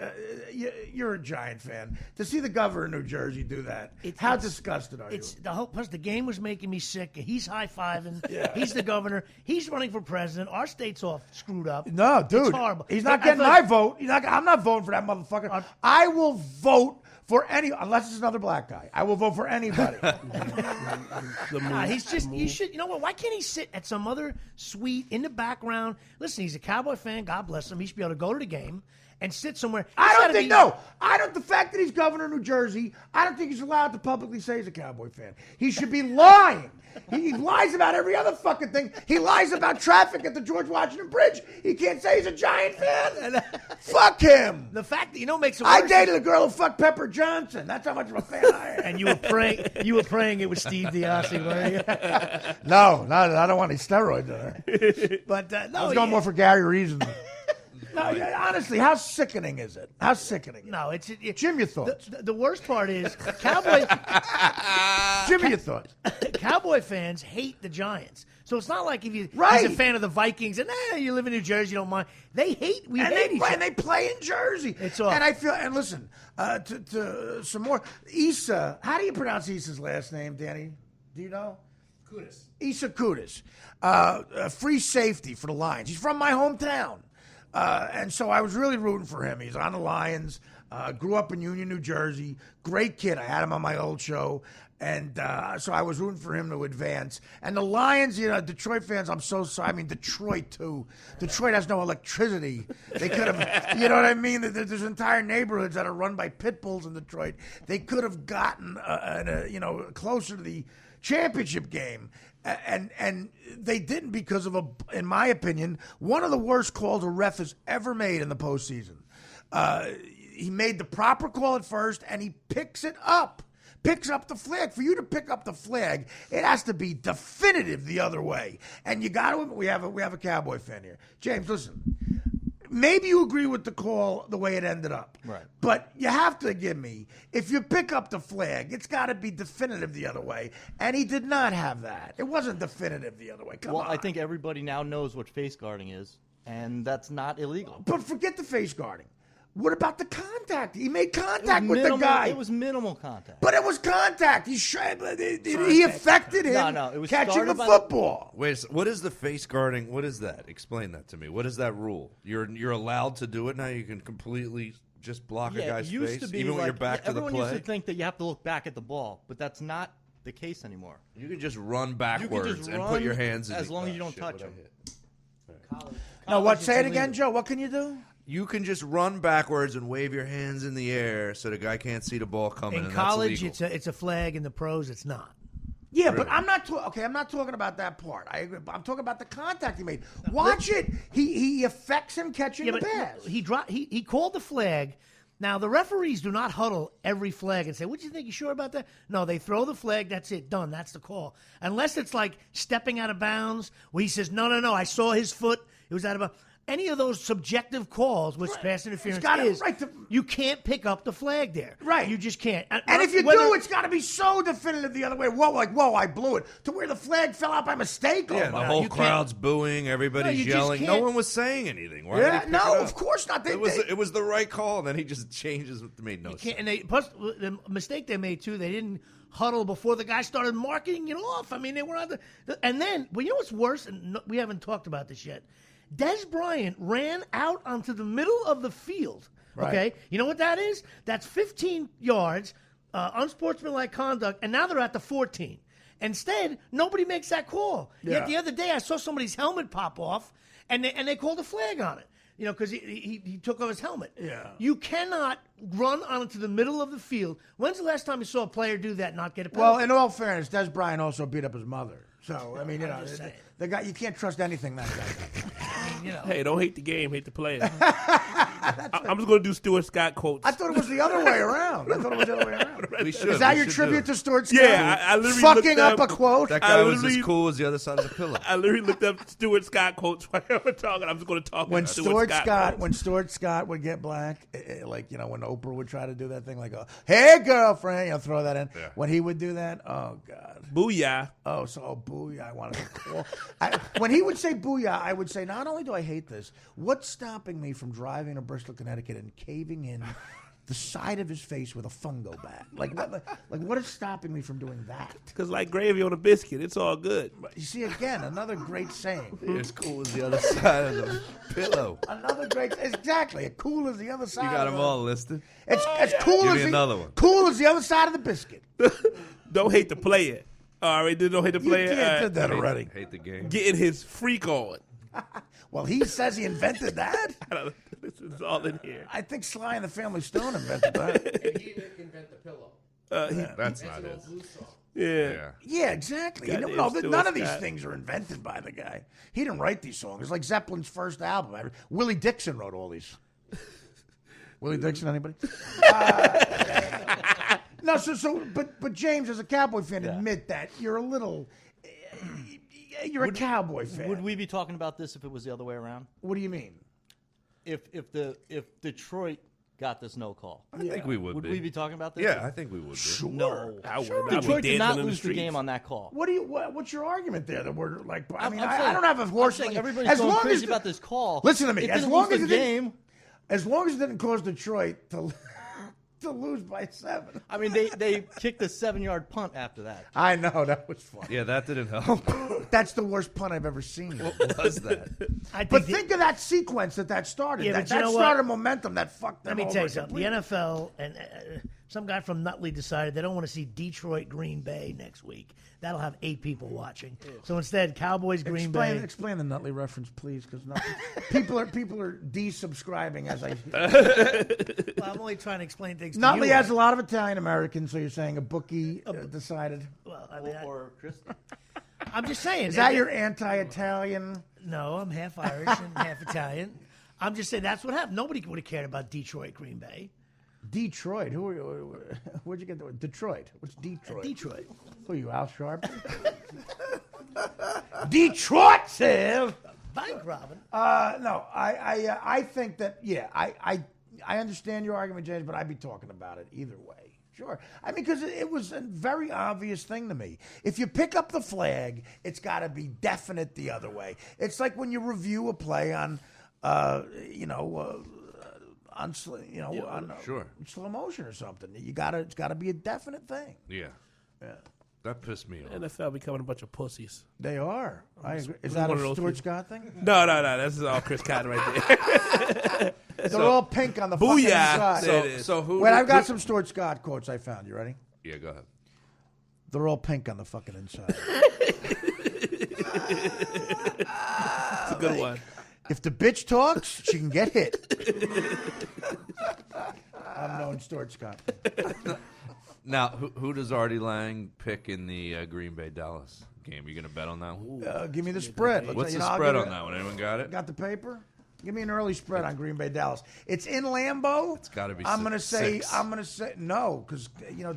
you're a Giant fan. To see the governor of New Jersey do that, how disgusted are you? Plus, the game was making me sick. He's high fiving. Yeah. He's the governor. He's running for president. Our state's all screwed up. No, dude, it's horrible. He's not getting my vote. I'm not voting for that motherfucker. I will vote for unless it's another black guy. I will vote for anybody. He's just, you should, you know what? Why can't he sit at some other suite in the background? Listen, he's a Cowboy fan. God bless him. He should be able to go to the game and sit somewhere. The fact that he's governor of New Jersey, I don't think he's allowed to publicly say he's a Cowboy fan. He should be lying. He lies about every other fucking thing. He lies about traffic at the George Washington Bridge. He can't say he's a Giant fan. Fuck him. The fact that makes it worse. I dated a girl who fucked Pepper Johnson. That's how much of a fan I am. And you were praying it was Steve DiOssi, weren't you? No, I don't want any steroids in her. But I was going more for Gary Reason. No, honestly, how sickening is it? How sickening? No, Jim, your thoughts. The worst part is Cowboy. Jimmy, your thoughts. Cowboy fans hate the Giants, so it's not like if he's a fan of the Vikings and you live in New Jersey, you don't mind. They hate. We hate each other. And they play in Jersey. It's awful. And I feel. And listen, to some more. Issa, how do you pronounce Issa's last name, Danny? Do you know? Kudus. Issa Kudus, free safety for the Lions. He's from my hometown. And so I was really rooting for him. He's on the Lions, grew up in Union, New Jersey. Great kid. I had him on my old show. And so I was rooting for him to advance. And the Lions, Detroit fans, I'm so sorry. I mean, Detroit, too. Detroit has no electricity. They could have, you know what I mean? There's entire neighborhoods that are run by pit bulls in Detroit. They could have gotten, closer to the championship game. And they didn't because of, in my opinion, one of the worst calls a ref has ever made in the postseason. He made the proper call at first, and he picks up the flag. For you to pick up the flag, it has to be definitive the other way. And you got to. We have a Cowboy fan here, James. Listen. Maybe you agree with the call the way it ended up. Right. But you have to give me, if you pick up the flag, it's got to be definitive the other way. And he did not have that. It wasn't definitive the other way. Come on. I think everybody now knows what face guarding is, and that's not illegal. But forget the face guarding. What about the contact? He made contact with the guy. It was minimal contact. But it was contact. He affected him it was catching the football. Wait, what is the face guarding? What is that? Explain that to me. What is that rule? You're allowed to do it now? You can completely just block a guy's face, even when you're back to the play? Everyone used to think that you have to look back at the ball, but that's not the case anymore. You can just run backwards and put your hands in as long as you don't touch them. Now, what? Say it again, Joe. What can you do? You can just run backwards and wave your hands in the air so the guy can't see the ball coming. In college, it's a flag. In the pros, it's not. Yeah, really? But I'm not talking about that part. I agree. I'm talking about the contact he made. Watch it. He affects him catching the pass. He called the flag. Now, the referees do not huddle every flag and say, what do you think? You sure about that? No, they throw the flag. That's it. Done. That's the call. Unless it's like stepping out of bounds where he says, no, I saw his foot. It was out of bounds. Any of those subjective calls, which pass interference is, you can't pick up the flag there. Right. You just can't. And if you do, it's got to be so definitive the other way. Whoa, I blew it. To where the flag fell out by mistake. Yeah, the whole crowd's booing. Everybody's yelling. No one was saying anything. Why did he pick it up? Of course not. It was the right call, and then he just changes it. Made no sense. And plus, the mistake they made, too, they didn't huddle before the guy started marking it off. I mean, they were on and then, well, you know what's worse? And we haven't talked about this yet. Des Bryant ran out onto the middle of the field, okay? Right. You know what that is? That's 15 yards, unsportsmanlike conduct, and now they're at the 14. Instead, nobody makes that call. Yeah. Yet the other day I saw somebody's helmet pop off, and they called a flag on it, because he took off his helmet. Yeah. You cannot run onto the middle of the field. When's the last time you saw a player do that and not get a penalty? Well, in all fairness, Des Bryant also beat up his mother. So, I mean, the guy, you can't trust anything that guy does. Hey, don't hate the game, hate the player. I'm just going to do Stuart Scott quotes. I thought it was the other way around. We should. Is that we your should tribute do to it. Stuart Scott? Yeah, I literally fucking looked up a quote. That I guy was literally- as cool as the other side of the pillow. I literally looked up Stuart Scott quotes while I was talking. I'm just going to talk When about Stuart Scott, quotes. when Stuart Scott would get black, like when Oprah would try to do that thing, like, "Hey girlfriend," throw that in. Yeah. When he would do that, oh god, Booyah. booyah! I wanted to call. When he would say booyah, I would say, not only do I hate this, what's stopping me from driving to Bristol, Connecticut, and caving in the side of his face with a fungo bat? Like what is stopping me from doing that? Because like gravy on a biscuit, it's all good. You see, again, another great saying. As cool as the other side of the pillow. Another great, exactly. Cool as the other side. You got of them all listed. It's as cool Give as me another one. Cool as the other side of the biscuit. Don't hate to play it. All right, don't hate to play it. All did that already. Hate the game. Getting his freak on. Well, he says he invented that. I don't know. This is all in here. I think Sly and the Family Stone invented that. He didn't invent the pillow. That's not it. Yeah. Yeah, exactly. Goddamn No, Stuart none of these Scott. things are invented by the guy. He didn't write these songs. It's like Zeppelin's first album. Willie Dixon wrote all these. Willie Dixon, anybody? No, but James, as a Cowboy fan, admit that you're a little. You're a Cowboy fan. Would we be talking about this if it was the other way around? What do you mean? If Detroit got this no call, I think we would would be. we be talking about this? Yeah, I think we would be. Sure. No. I would. Detroit I'd be did not dancing in lose the streets. game on that call. What's your argument there? That we're like, I mean, I'm I saying- don't have a horse. I'm saying everybody's as going long crazy as about this call. Listen to me. It As didn't long lose as the it game. as long as it didn't cause Detroit to lose by 7. I mean, they kicked a 7-yard punt after that. I know, that was fun. Yeah, that didn't help. That's the worst punt I've ever seen. What was that? But think of that sequence that started. Yeah, that but you know what? started momentum that fucked them Let me over tell you something. The completely. NFL and some guy from Nutley decided they don't want to see Detroit Green Bay next week. That'll have 8 people watching. So instead, Cowboys Green Bay. Explain the Nutley reference, please, because people are desubscribing as I. Well, I'm only trying to explain things. to Nutley you. has a lot of Italian Americans, so you're saying a bookie decided. Well, I mean, Or Chris. I'm just saying. Is that your anti-Italian? No, I'm half Irish and half Italian. I'm just saying that's what happened. Nobody would have cared about Detroit Green Bay. Detroit. Where'd you get that? Detroit. What's Detroit? Detroit. Who are you, Al Sharpton? Detroit, Sam. Bank robbing. No, I think that I understand your argument, James, but I'd be talking about it either way. Sure, I mean because it was a very obvious thing to me. If you pick up the flag, it's got to be definite the other way. It's like when you review a play on, Sure. slow motion or something. It's got to be a definite thing. Yeah. That pissed me off. NFL becoming a bunch of pussies. They are. I agree. Is I'm that one a of those Stuart people. Scott thing? No. This is all Chris Cotton right there. They're all pink on the fucking Booyah. inside. There it is. So who? Wait, I've got some Stuart Scott quotes I found. You ready? Yeah, go ahead. They're all pink on the fucking inside. It's a good one. If the bitch talks, she can get hit. I'm knowing Stuart Scott. Now, who does Artie Lang pick in the Green Bay Dallas game? You gonna bet on that one? Give me the spread. What's the I'll spread give on that one? Anyone got it? Got the paper? Give me an early spread on Green Bay Dallas. It's in Lambeau. It's gotta be I'm gonna say. 6. I'm gonna say no because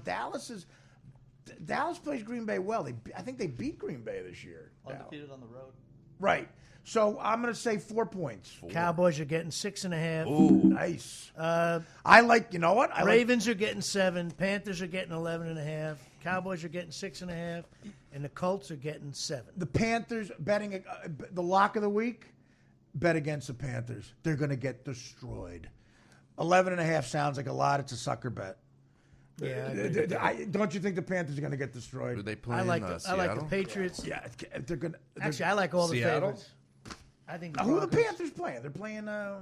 Dallas plays Green Bay well. I think they beat Green Bay this year. Undefeated on the road. Right. So I'm gonna say 4 points. Cowboys are getting 6.5. Ooh, nice. I like. You know what? I like. Ravens are getting 7. Panthers are getting 11.5. Cowboys are getting 6.5, and the Colts are getting 7. The Panthers betting the lock of the week. Bet against the Panthers. They're going to get destroyed. 11.5 sounds like a lot. It's a sucker bet. Yeah, Don't you think the Panthers are going to get destroyed? Do they play I in like the Seattle? Patriots. Yeah, they're going. Actually, I like all the Seattle? favorites. I think Who are the Broncos- Panthers playing? They're playing. The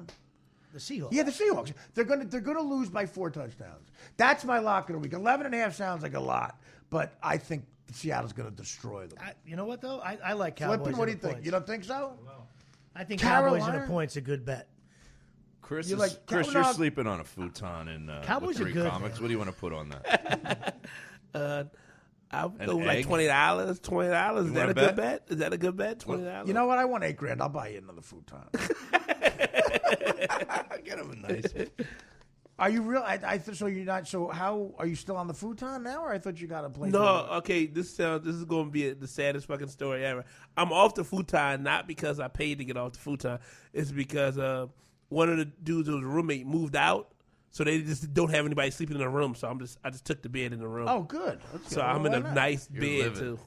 Seahawks. Yeah, the Seahawks. They're gonna lose by 4 touchdowns. That's my lock of the week. 11.5 sounds like a lot, but I think Seattle's going to destroy them. You know what though? I like Cowboys. Flippin', what do you and the think? points. You don't think so? I think Cowboys and Carolina? the points a good bet. Chris, You like- Chris, no, you're no. sleeping on a futon in Cowboys with are 3 good, comics. man. What do you want to put on that? I would An go like egg? $20. $20. Is that wanna a good bet? Is that a good bet? $20. You know what? I want $8,000. I'll buy you another futon. Get him a nice. Are you real? So you're not. So how are you still on the futon now, or I thought you got a place? No, okay. This is going to be the saddest fucking story ever. I'm off the futon not because I paid to get off the futon. It's because one of the dudes who was a roommate moved out, so they just don't have anybody sleeping in the room. So I just took the bed in the room. Oh, good. So I'm in a nice bed too.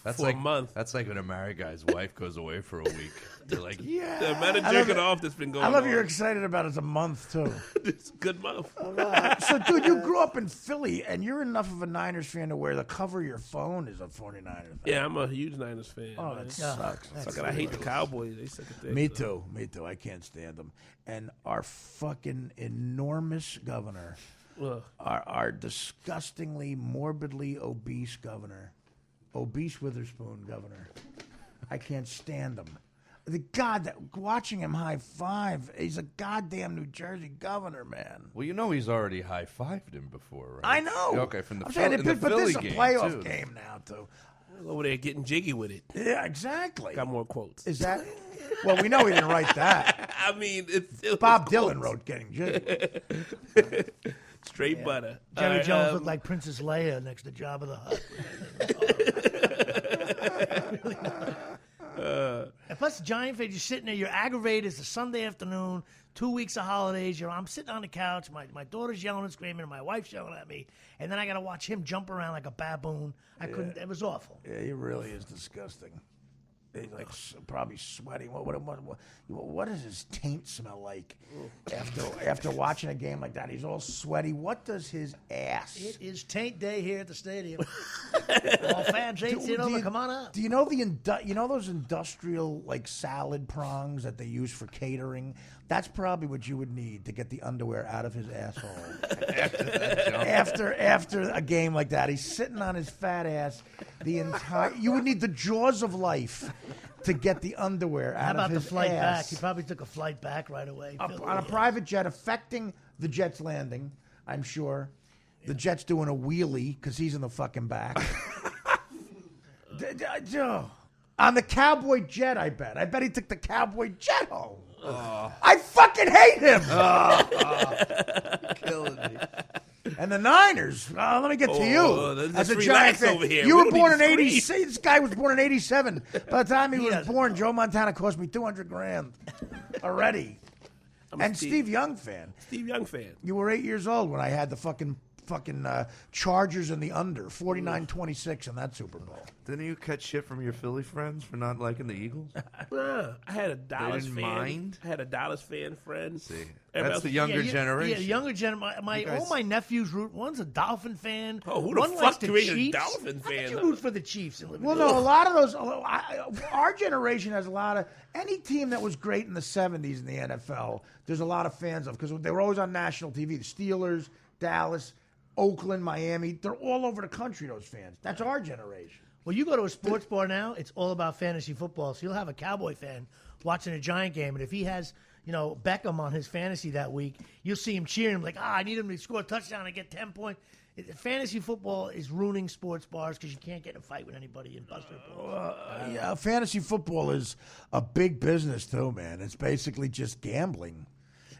That's for like a month. That's like when a married guy's wife goes away for a week. You're like, yeah. The amount of jerking off that's been going on. I love you're excited about it. It's a month too. It's a good month. So, dude, you grew up in Philly, and you're enough of a Niners fan to where the cover of your phone is a 49ers fan. Yeah, I'm a huge Niners fan. Oh, man. that sucks. Fucking, I hate the Cowboys. They suck at that. Me too. I can't stand them. And our fucking enormous governor, Ugh. our disgustingly, morbidly obese governor, obese Witherspoon governor. I can't stand him. Watching him high five, he's a goddamn New Jersey governor, man. Well, you know he's already high-fived him before, right? I know. Okay, from the I'm saying, in the but Philly this is a game, playoff too. game now, too. Over there getting jiggy with it. Yeah, exactly. Got more quotes. Is that? Well, we know he didn't write that. I mean, it's still Bob quotes. Dylan wrote "Getting Jiggy." Straight butter. Jerry All right, Jones looked like Princess Leia next to Jabba the Hutt. And plus, Giant fan, you're sitting there, you're aggravated. It's a Sunday afternoon, 2 weeks of holidays. I'm sitting on the couch. My daughter's yelling and screaming, and my wife's yelling at me. And then I got to watch him jump around like a baboon. I couldn't. It was awful. Yeah, he really is disgusting. He's like probably sweating. What does his taint smell like after watching a game like that? He's all sweaty. What does his ass? It is taint day here at the stadium. All fans ain't seen over. Come on up. Do you know those industrial like salad prongs that they use for catering? That's probably what you would need to get the underwear out of his asshole. After a game like that, he's sitting on his fat ass the entire. You would need the jaws of life to get the underwear How out about of the his flight back? ass. He probably took a flight back right away. On a private jet, affecting the jet's landing. I'm sure the jet's doing a wheelie because he's in the fucking back. On the Cowboy jet, I bet he took the Cowboy jet home. I fucking hate him. Killing me. And the Niners. Let me get to you. let's As a relax Giant fan, over here. you We were don't born in need to '86. This guy was born in '87. By the time he was born, Joe Montana cost me $200,000 already. And Steve Young fan. Steve Young fan. You were 8 years old when I had the fucking Chargers in the under 49-26 in that Super Bowl. Didn't you catch shit from your Philly friends for not liking the Eagles? I had a Dallas didn't fan. mind? I had a Dallas fan friend. See, Everybody that's the else- younger Yeah, generation. younger generation. All my nephews root. One's a Dolphin fan. Oh, who the One fuck likes the created a Chiefs. Dolphin How fan? could you root for the Chiefs? And live in Well, no, a lot of those. Our generation has a lot of any team that was great in the '70s in the NFL. There's a lot of fans of because they were always on national TV. The Steelers, Dallas, Oakland, Miami. They're all over the country. Those fans. That's our generation. Well, you go to a sports bar now, it's all about fantasy football. So you'll have a Cowboy fan watching a Giant game, and if he has, Beckham on his fantasy that week, you'll see him cheering like, I need him to score a touchdown and get 10 points. Fantasy football is ruining sports bars because you can't get in a fight with anybody in Buster. Yeah, fantasy football is a big business too, man. It's basically just gambling.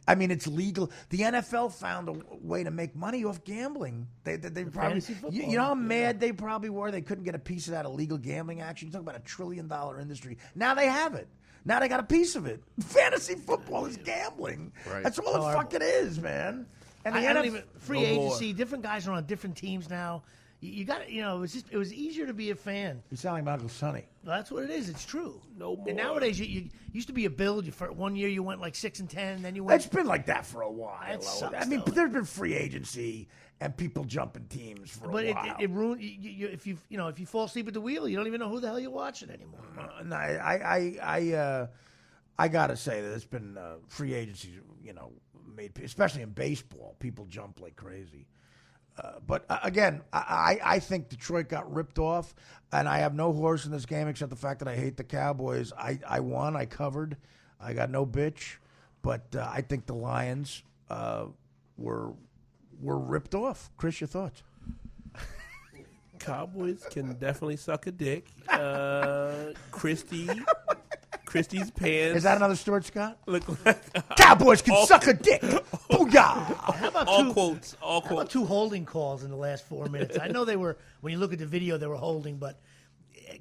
I mean, it's legal. The NFL found a way to make money off gambling. They probably, fantasy football. you know how mad they probably were? They couldn't get a piece of that illegal gambling action. You talk about $1 trillion industry. Now they have it. Now they got a piece of it. Fantasy football is gambling. Right. That's all it fucking is, man. And the I don't NFL even free agency. Different guys are on different teams now. You got it was easier to be a fan. You sound like my Uncle Sonny. Well, that's what it is. It's true. No more. And nowadays, you used to be a build. For 1 year, you went like 6-10. Then you went. It's been like that for a while. It sucks, I mean, though. there's been free agency and people jumping teams for But a while. it ruined you if you fall asleep at the wheel, you don't even know who the hell you're watching anymore. No, I gotta say that it's been free agency. Made especially in baseball, people jump like crazy. But again, I think Detroit got ripped off, and I have no horse in this game except the fact that I hate the Cowboys. I won, I covered, I got no bitch, but I think the Lions were ripped off. Chris, your thoughts? Cowboys can definitely suck a dick. Christy Christie's pants. Is that another Stuart Scott? Look like Cowboys can suck a dick. Booyah. How about all two, quotes. All How about quotes. 2 holding calls in the last 4 minutes? I know they were, when you look at the video, they were holding, but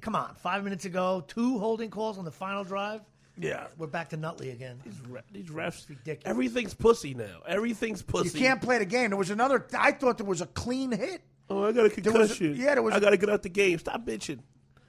come on, 5 minutes ago, 2 holding calls on the final drive. Yeah. We're back to Nutley again. These refs, ridiculous. Everything's pussy now. Everything's You pussy. can't play the game. There was another. I thought there was a clean hit. Oh, I got a concussion. there was I got to get out the game. Stop bitching.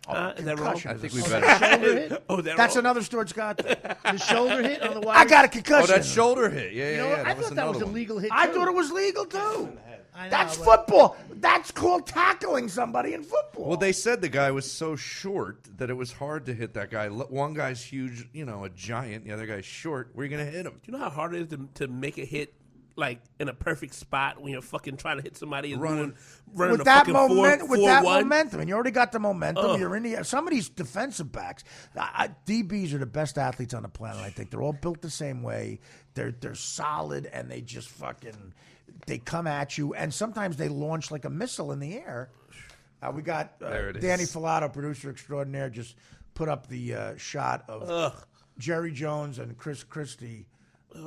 Is that wrong? concussion. I think we The better. shoulder hit? Oh, is that That's wrong? another Stuart Scott thing. The shoulder hit on the wide. I got a concussion. Oh, that shoulder hit. Yeah, You know yeah, what? yeah. I thought that was another a one. legal hit, I too. thought it was legal too. I know, That's but- football. That's called tackling somebody in football. Well, they said the guy was so short that it was hard to hit that guy. One guy's huge, a giant. The other guy's short. Where are you going to hit him? Do you know how hard it is to make a hit like in a perfect spot when you're fucking trying to hit somebody and running with a that fucking momentum, and you already got the momentum. You're in the some of these defensive backs. DBs are the best athletes on the planet. I think they're all built the same way. They're solid, and they just they come at you, and sometimes they launch like a missile in the air. We got There it is. Danny Filato, producer extraordinaire, just put up the shot of Jerry Jones and Chris Christie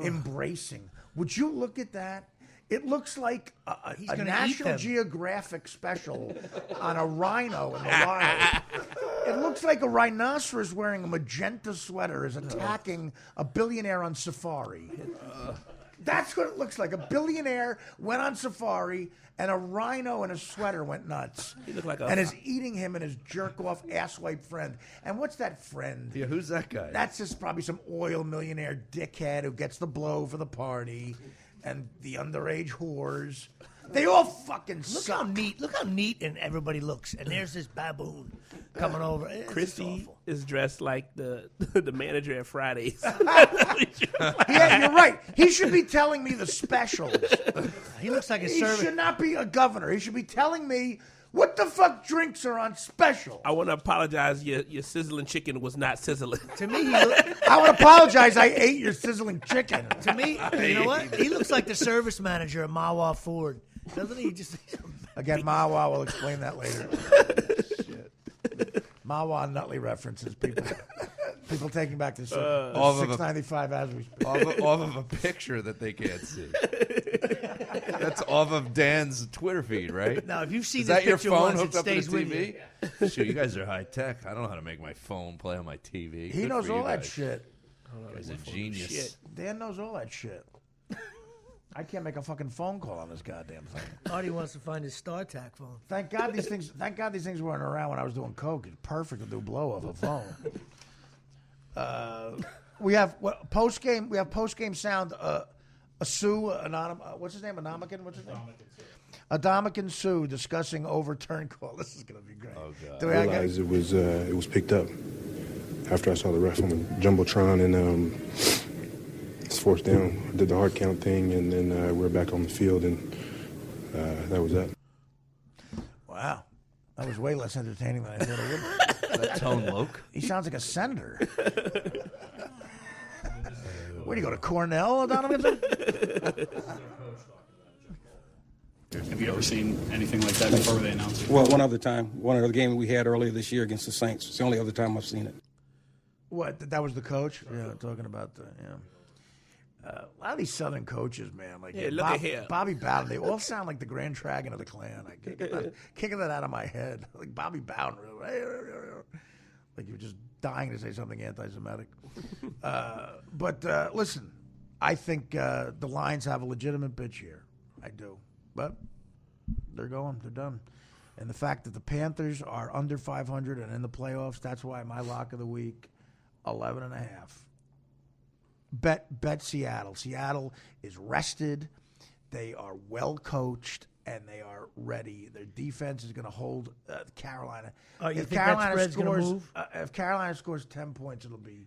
embracing. Would you look at that? It looks like a gonna eat National them. Geographic special on a rhino in the wild. It looks like a rhinoceros wearing a magenta sweater is attacking a billionaire on safari. That's what it looks like. A billionaire went on safari, and a rhino in a sweater went nuts. He looked like and is eating him and his jerk-off asswipe friend. And what's that friend? Yeah, who's that guy? That's just probably some oil millionaire dickhead who gets the blow for the party, and the underage whores. They all fucking Look suck. how neat! Look how neat and everybody looks. And there's this baboon coming over. It's just Christie awful. is dressed like the manager at Fridays. Yeah, you're right. He should be telling me the specials. He looks like a He servant. should not be a governor. He should be telling me what the fuck drinks are on special. I want to apologize. Your sizzling chicken was not sizzling. To me, he look, I want to apologize. I ate your sizzling chicken. to me, you know what? He looks like the service manager at Mawa Ford, doesn't he? Just Again, Mawa will explain that later. Shit. Mawa and Nutley references. People taking back the Off of a- $6.95 as we speak. off of a picture that they can't see. That's off of Dan's Twitter feed, right? now, if you've seen Is this that your picture phone once, hooked it up to the stays with you. TV? Shoot, you guys are high tech. I don't know how to make my phone play on my TV. He Good knows for you all that guys. shit. He's a genius. Shit. Dan knows all that shit. I can't make a fucking phone call on this goddamn thing. Artie wants to find his StarTAC phone. Thank God these things weren't around when I was doing coke. It's perfect to do blow off a phone. We have post game. We have post game sound. Sue, what's his name? Anamakan. What's his name? Adamakan Sue discussing overturned call. This is gonna be great. Oh, God. Do I realized it was picked up after I saw the ref on the jumbotron, and it's fourth down. I did the hard count thing, and then we're back on the field, and that was that. Wow, that was way less entertaining than I thought it would be. That Tone Loke. He sounds like a senator. Where do you go to Cornell, Donovan? Have you ever seen anything like that before they announced it? Well, one other time. One other game we had earlier this year against the Saints. It's the only other time I've seen it. What? That was the coach? Yeah, talking about the a lot of these Southern coaches, man, like look at here. Bobby Bowden, they all sound like the Grand Dragon of the Klan. I can't get that out of my head. Like Bobby Bowden, like you're just dying to say something anti-Semitic. But listen, I think the Lions have a legitimate bitch here. I do, but they're done. And the fact that the Panthers are under 500 and in the playoffs, that's why my lock of the week, 11.5. Bet Seattle. Seattle is rested. They are well coached and they are ready. Their defense is going to hold Carolina. You think that spread's going to move? If Carolina scores 10 points, it'll be.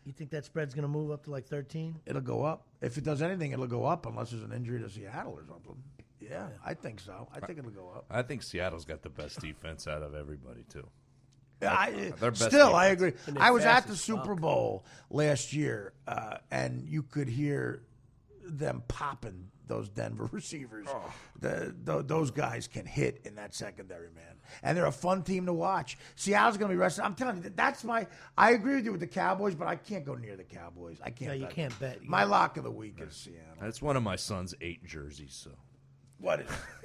You think that spread's going to move up to like 13? It'll go up. If it does anything, it'll go up unless there's an injury to Seattle or something. Yeah, I think so. I think it'll go up. I think Seattle's got the best defense out of everybody, too. Still, Their best I defense. agree. And they're I was fast at the as Super Bowl last year, and you could hear them popping those Denver receivers. Those guys can hit in that secondary, man. And they're a fun team to watch. Seattle's going to be rested. I'm telling you, I agree with you with the Cowboys, but I can't go near the Cowboys. I can't. No, you can't bet. My lock of the week is Seattle. That's one of my son's 8 jerseys, so. What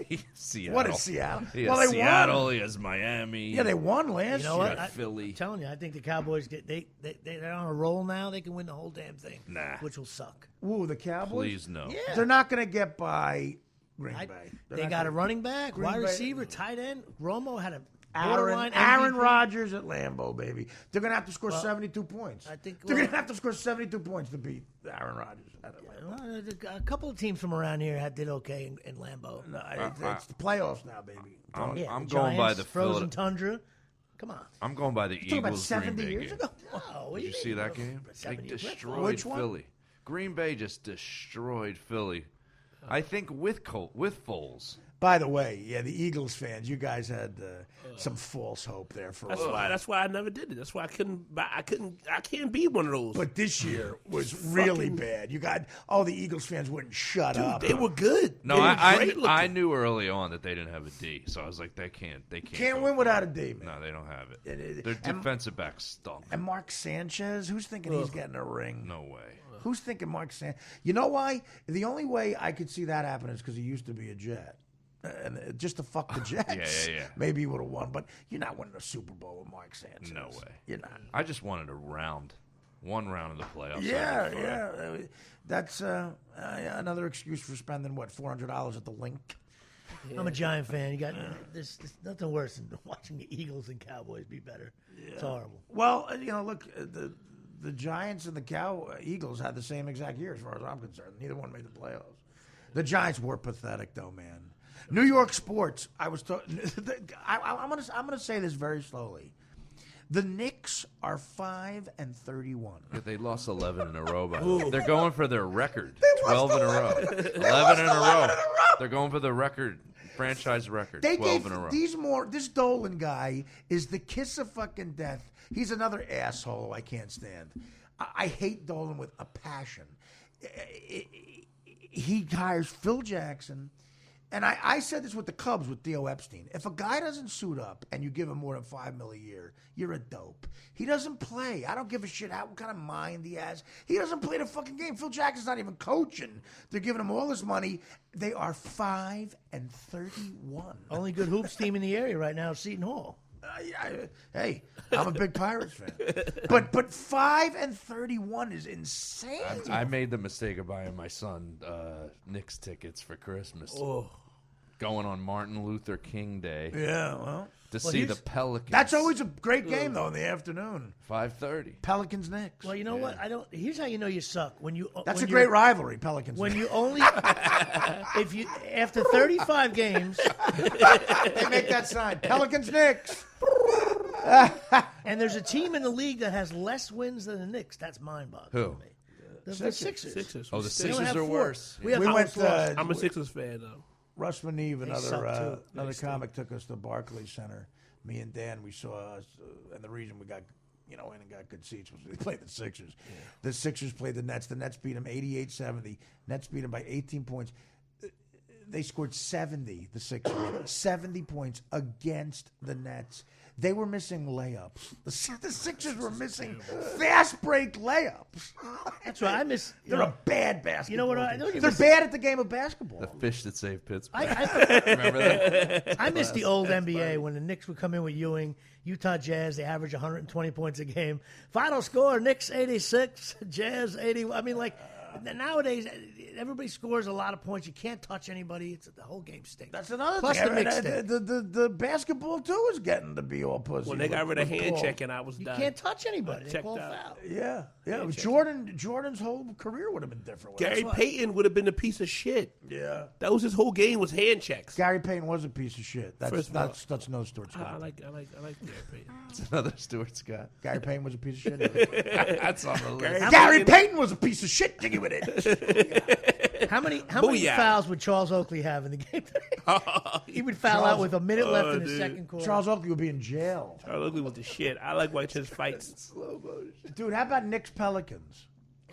is Seattle? What is Seattle? He has well, they Seattle. won. He has Miami. Yeah, they won last You know year. what? Philly. I'm telling you, I think the Cowboys they're on a roll now. They can win the whole damn thing. Nah. Which will suck. Ooh, the Cowboys? Please no. Yeah. They're not going to get by Green Bay. They got a running back, Green wide Bay- receiver, tight end. Romo had a Aaron borderline MVP. Rodgers at Lambeau, baby. They're going to have to score 72 points. I think They're going to have to score 72 points to beat Aaron Rodgers at Lambeau. Well, a couple of teams from around here did okay in Lambeau. No, it's the playoffs now, baby. I'm the going by Giants, the frozen tundra. Come on. I'm going by the talking about Eagles Green 70 Bay years game. ago? No, what Did do you see mean? that game? They 70 years. destroyed Which one? Philly. Green Bay just destroyed Philly. I think with Foles. By the way, yeah, the Eagles fans, you guys had some false hope there for us. That's why I never did it. That's why I can't be one of those. But this year was really bad. You got the Eagles fans wouldn't shut up. They were good. No, They were great looking. I knew early on that they didn't have a D, so I was like, they can't Can't go win for without it. a D, man. No, they don't have it. And- Their defensive back stunk. And Mark Sanchez, who's thinking he's getting a ring? No way. Who's thinking Mark Sanchez? You know why? The only way I could see that happen is because he used to be a Jet. And just to fuck the Jets. Yeah. Maybe he would have won, but you're not winning a Super Bowl with Mark Sanchez. No way. You're not. I just wanted one round of the playoffs. Yeah. That's another excuse for spending, $400 at the link? I'm a Giant fan. There's nothing worse than watching the Eagles and Cowboys be better. It's horrible. Well, look, the Giants and the Eagles had the same exact year as far as I'm concerned. Neither one made the playoffs. The Giants were pathetic, though, man. New York sports. I'm gonna say this very slowly. The Knicks are 5-31. Yeah, they lost 11 in a row. They're going for their record. They 12 in a row. 11 in a row. They're going for the record, franchise record. They 12 in a row. This Dolan guy is the kiss of fucking death. He's another asshole I can't stand. I hate Dolan with a passion. He hires Phil Jackson. And I said this with the Cubs with Theo Epstein. If a guy doesn't suit up and you give him more than $5 million a year, you're a dope. He doesn't play. I don't give a shit what kind of mind he has. He doesn't play the fucking game. Phil Jackson's not even coaching. They're giving him all this money. They are 5-31. Only good hoops team in the area right now is Seton Hall. Hey, I'm a big Pirates fan. But 5-31 is insane. I made the mistake of buying my son Knicks tickets for Christmas. Oh. Going on Martin Luther King Day. Yeah, well. To see the Pelicans. That's always a great game, though, in the afternoon. 5:30. Pelicans Knicks. Well, you know what? Here's how you know you suck. That's a great rivalry, Pelicans. When you only after 35 games, they make that sign. Pelicans Knicks. And there's a team in the league that has less wins than the Knicks. That's mind-boggling. Who? To me. The Sixers. Oh, the They don't Sixers have are four. worse. We have We house went, loss. I'm a Sixers fan, though. Russ Maneve, suck, another comic, took us to Barclays Center. Me and Dan, we saw us, and the reason we got in and got good seats was we played the Sixers. Yeah. The Sixers played the Nets. The Nets beat them 88-70. Nets beat them by 18 points. They scored 70, the Sixers, 70 points against the Nets. They were missing layups. The Sixers were missing fast break layups. That's right. I miss. They're a bad basketball You know what? team. They're bad at the game of basketball. The fish that saved Pittsburgh. Remember that? I miss the old NBA when the Knicks would come in with Ewing, Utah Jazz. They average 120 points a game. Final score: Knicks 86, Jazz 80. I mean, nowadays everybody scores a lot of points. You can't touch anybody. The whole game stinks. That's another Plus thing. the Knicks stink. The basketball too is getting to be all pussy. When they got rid of hand checking, I was You done. can't touch anybody. They Checked call out. foul. Yeah. Jordan's whole career would have been different. Gary Payton would have been a piece of shit. Yeah. That was his whole game was hand checks. Gary Payton was a piece of shit. That's no Stuart Scott. I like Gary Payton. It's another Stuart Scott. Gary Payton was a piece of shit. That's on the list. Gary Payton was a piece of shit. Dig with it. How many Booyah. fouls would Charles Oakley have in the game today? He would foul out with a minute left in the second quarter. Charles Oakley would be in jail. Charles Oakley was the shit. I like watching his fights. Dude, how about Knicks Pelicans?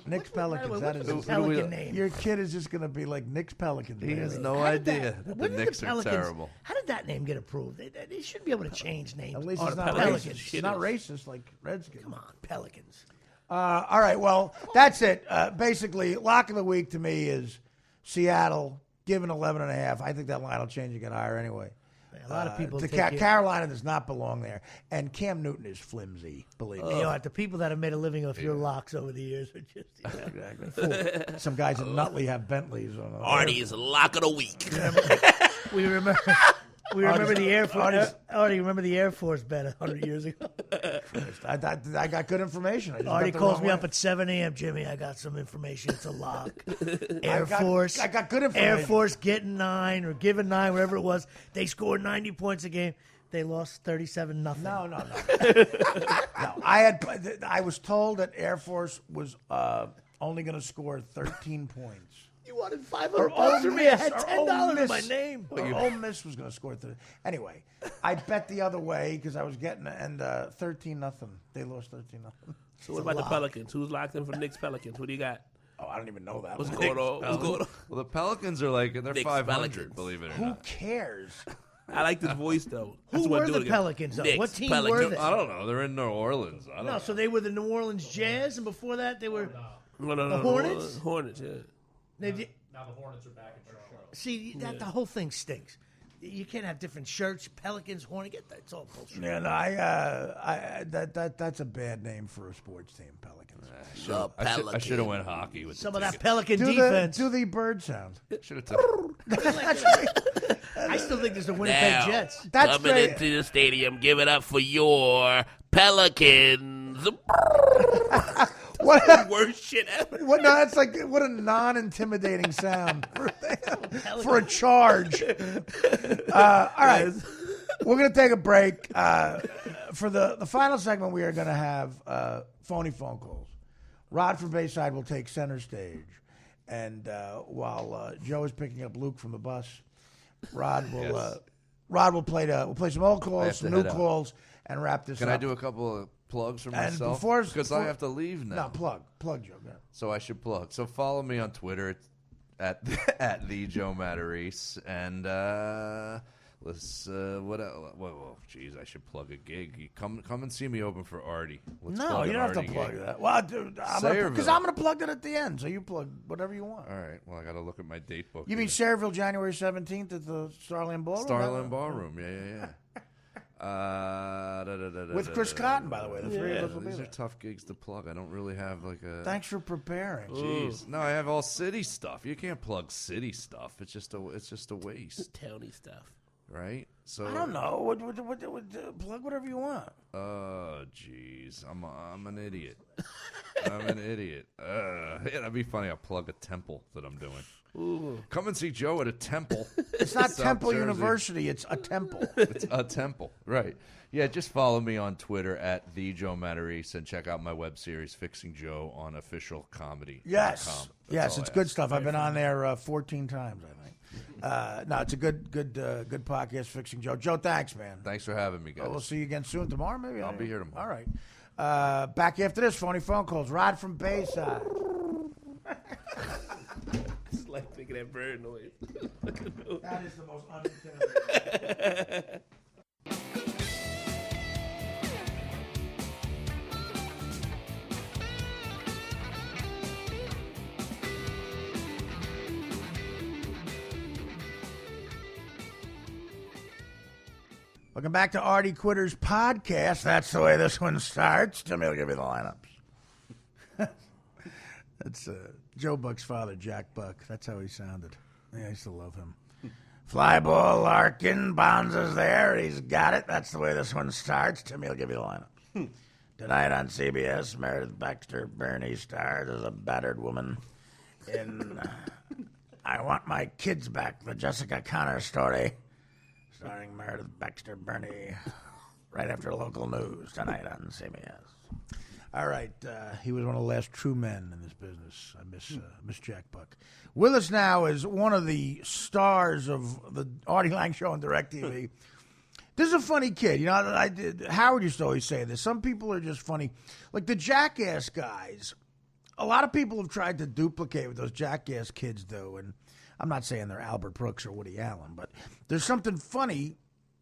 Nick's Pelicans. That is a Pelican name. Your kid is just going to be like Nick's Pelicans. He has baby. no idea that the When did Knicks are Pelicans- terrible. How did that name get approved? They should be able to change names. At least Oh, it's the not Pelicans. racist. It's not racist like Redskins. Come on, Pelicans. All right, well, that's it. Basically, lock of the week to me is Seattle, given 11.5. I think that line will change and get higher anyway. A lot of people take it. Carolina does not belong there. And Cam Newton is flimsy, believe me. You know what? The people that have made a living off your locks over the years are just... Exactly. Fool. Some guys in Nutley have Bentleys. On Artie is lock of the week. We remember the Air Force. Artie, remember the Air Force bet 100 years ago? I got good information. I just Artie got the calls wrong me way. up at 7 a.m. Jimmy, I got some information. It's a lock. I got good information. Air Force getting 9 or giving 9, whatever it was. They scored 90 points a game. They lost 37-0. No. No, I was told that Air Force was only going to score 13 points. You wanted $500 from me. I had $10 in my name. Ole Miss was going to score 30. Anyway, I bet the other way because I was getting 13-0. They lost 13-0. So what about the Pelicans? Who's locked in for Knicks Pelicans? What do you got? Oh, I don't even know that. What's going on? What's going on? Well, the Pelicans are like they're Knicks 500. Pelicans. Believe it or Who not. cares? I like this voice though. Who were the Pelicans, though? Knicks, What team Pelicans. were they? I don't know. They're in New Orleans. I don't know. No, so they were the New Orleans Jazz, and before that they were... No, The Hornets? Hornets, yeah. Now the Hornets are back in Charlotte. See, the whole thing stinks. You can't have different shirts, Pelicans, Hornet. Get that. It's all bullshit. Yeah, no, that's a bad name for a sports team, Pelicans. I should have went hockey with Some the of that ticket. Pelican defense. Do the bird sound. Should have took. I still think there's the Winnipeg Now, Jets. That's coming great. into the stadium, give it up for your Pelicans. What? Worst shit ever. What? No, that's like what a non-intimidating sound for a charge. All right, we're gonna take a break. For the final segment, we are gonna have phony phone calls. Rod from Bayside will take center stage, and while Joe is picking up Luke from the bus, Rod will play some old calls, some new calls, and wrap this up. Can I do a couple of plugs for And myself? Because I have to leave now. No, plug, Joe. Go. So I should plug. So follow me on Twitter at the Joe Matarese, and let's what? Whoa, geez, I should plug a gig. Come and see me open for Artie. Let's No, plug you an don't have Artie to plug gig. that. Well, dude, because I'm going to plug that at the end. So you plug whatever you want. All right. Well, I got to look at my date book. You mean Sayreville, January 17th at the Starland Ballroom? Starland Ballroom? Yeah. With Chris Cotton, by the way. The three of us will be These are there. tough gigs to plug. I don't really have like a. Thanks for preparing. Jeez. No, I have all city stuff. You can't plug city stuff. It's just a waste, Towny stuff. right? So I don't know. Plug whatever you want. Oh, jeez. I'm an idiot. I'm an idiot. Yeah, that'd be funny. I'll plug a temple that I'm doing. Ooh. Come and see Joe at a temple. It's not South Temple Jersey. University. It's a temple. It's a temple, right? Yeah, just follow me on Twitter at the Joe Matarese and check out my web series Fixing Joe on officialcomedy.com. Yes. Yes, all it's I good ask. stuff. I've been on there 14 times, I think. No, it's a good podcast, Fixing Joe. Joe, thanks, man. Thanks for having me, guys. We'll see you again soon. Tomorrow, maybe? I'll be here tomorrow. All right. Back after this, phony phone calls. Rod from Bayside. It's like making that bird noise. That is the most unintimidating. Welcome back to Artie Quitters Podcast. That's the way this one starts. Jimmy will give you the lineups. That's Joe Buck's father, Jack Buck. That's how he sounded. Yeah, I used to love him. Fly ball, Larkin. Bonds is there. He's got it. That's the way this one starts. Timmy will give you the lineups. Tonight on CBS, Meredith Baxter Burney stars as a battered woman in I Want My Kids Back, the Jessica Connor story, starring Meredith Baxter Burney, right after local news tonight on CBS. All right, he was one of the last true men in this business. I miss Jack Buck. With us now is one of the stars of the Artie Lang Show on DirecTV. This is a funny kid. You know, Howard used to always say this. Some people are just funny. Like the Jackass guys a lot of people have tried to duplicate what those jackass kids do, and I'm not saying they're Albert Brooks or Woody Allen, but there's something funny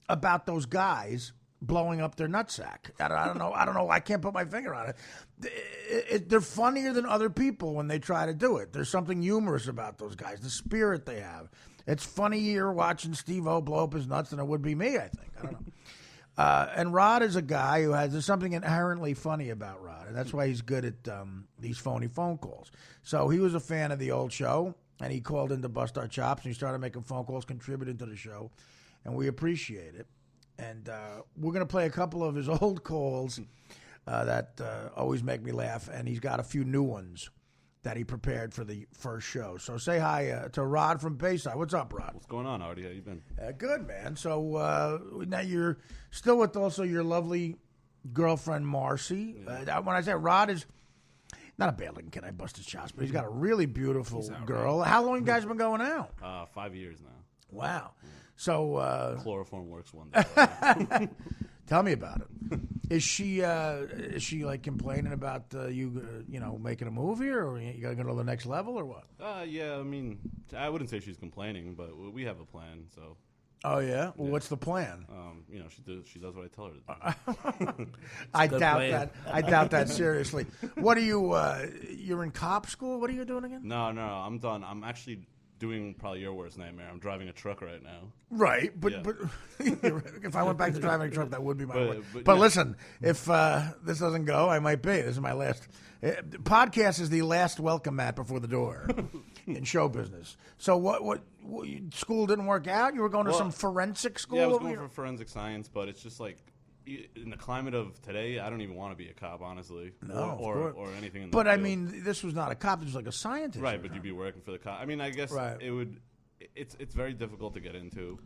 about those guys blowing up their nutsack. I don't know. I can't put my finger on it. They're funnier than other people when they try to do it. There's something humorous about those guys, the spirit they have. It's funnier watching Steve-O blow up his nuts than it would be me, I think. I don't know. And Rod is a guy who there's something inherently funny about Rod, and that's why he's good at these phony phone calls. So he was a fan of the old show, and he called in to bust our chops, and he started making phone calls, contributing to the show, and we appreciate it. And we're going to play a couple of his old calls that always make me laugh, and he's got a few new ones that he prepared for the first show. So say hi to Rod from Bayside. What's up, Rod? What's going on, Artie? How you been? Good, man. So now you're still with also your lovely girlfriend, Marcy. Yeah. When I say Rod is not a bad-looking kid, I bust his chops, but he's got a really beautiful girl. How long you guys been going out? 5 years now. Wow. So chloroform works one day. Tell me about it. Is she like complaining about you making a movie, or you got to go to the next level, or what? Yeah, I mean, I wouldn't say she's complaining, but we have a plan. So. Oh yeah. Well, what's the plan? She does what I tell her to do. I doubt that. I doubt that seriously. What are you? You're in cop school. What are you doing again? No, I'm done. I'm actually doing probably your worst nightmare. I'm driving a truck right now. Right, but if I went back to driving a truck, that would be my worst. But listen, if this doesn't go, I might be. This is my last podcast. Is the last welcome mat before the door in show business. So what school didn't work out? You were going to some forensic school? Yeah, I was going for forensic science, but it's just like, in the climate of today, I don't even want to be a cop, honestly. No, or anything. In but the I field. mean, this was not a cop; it was like a scientist, right? But you'd be working for the cop. I mean, I guess it would. It's very difficult to get into.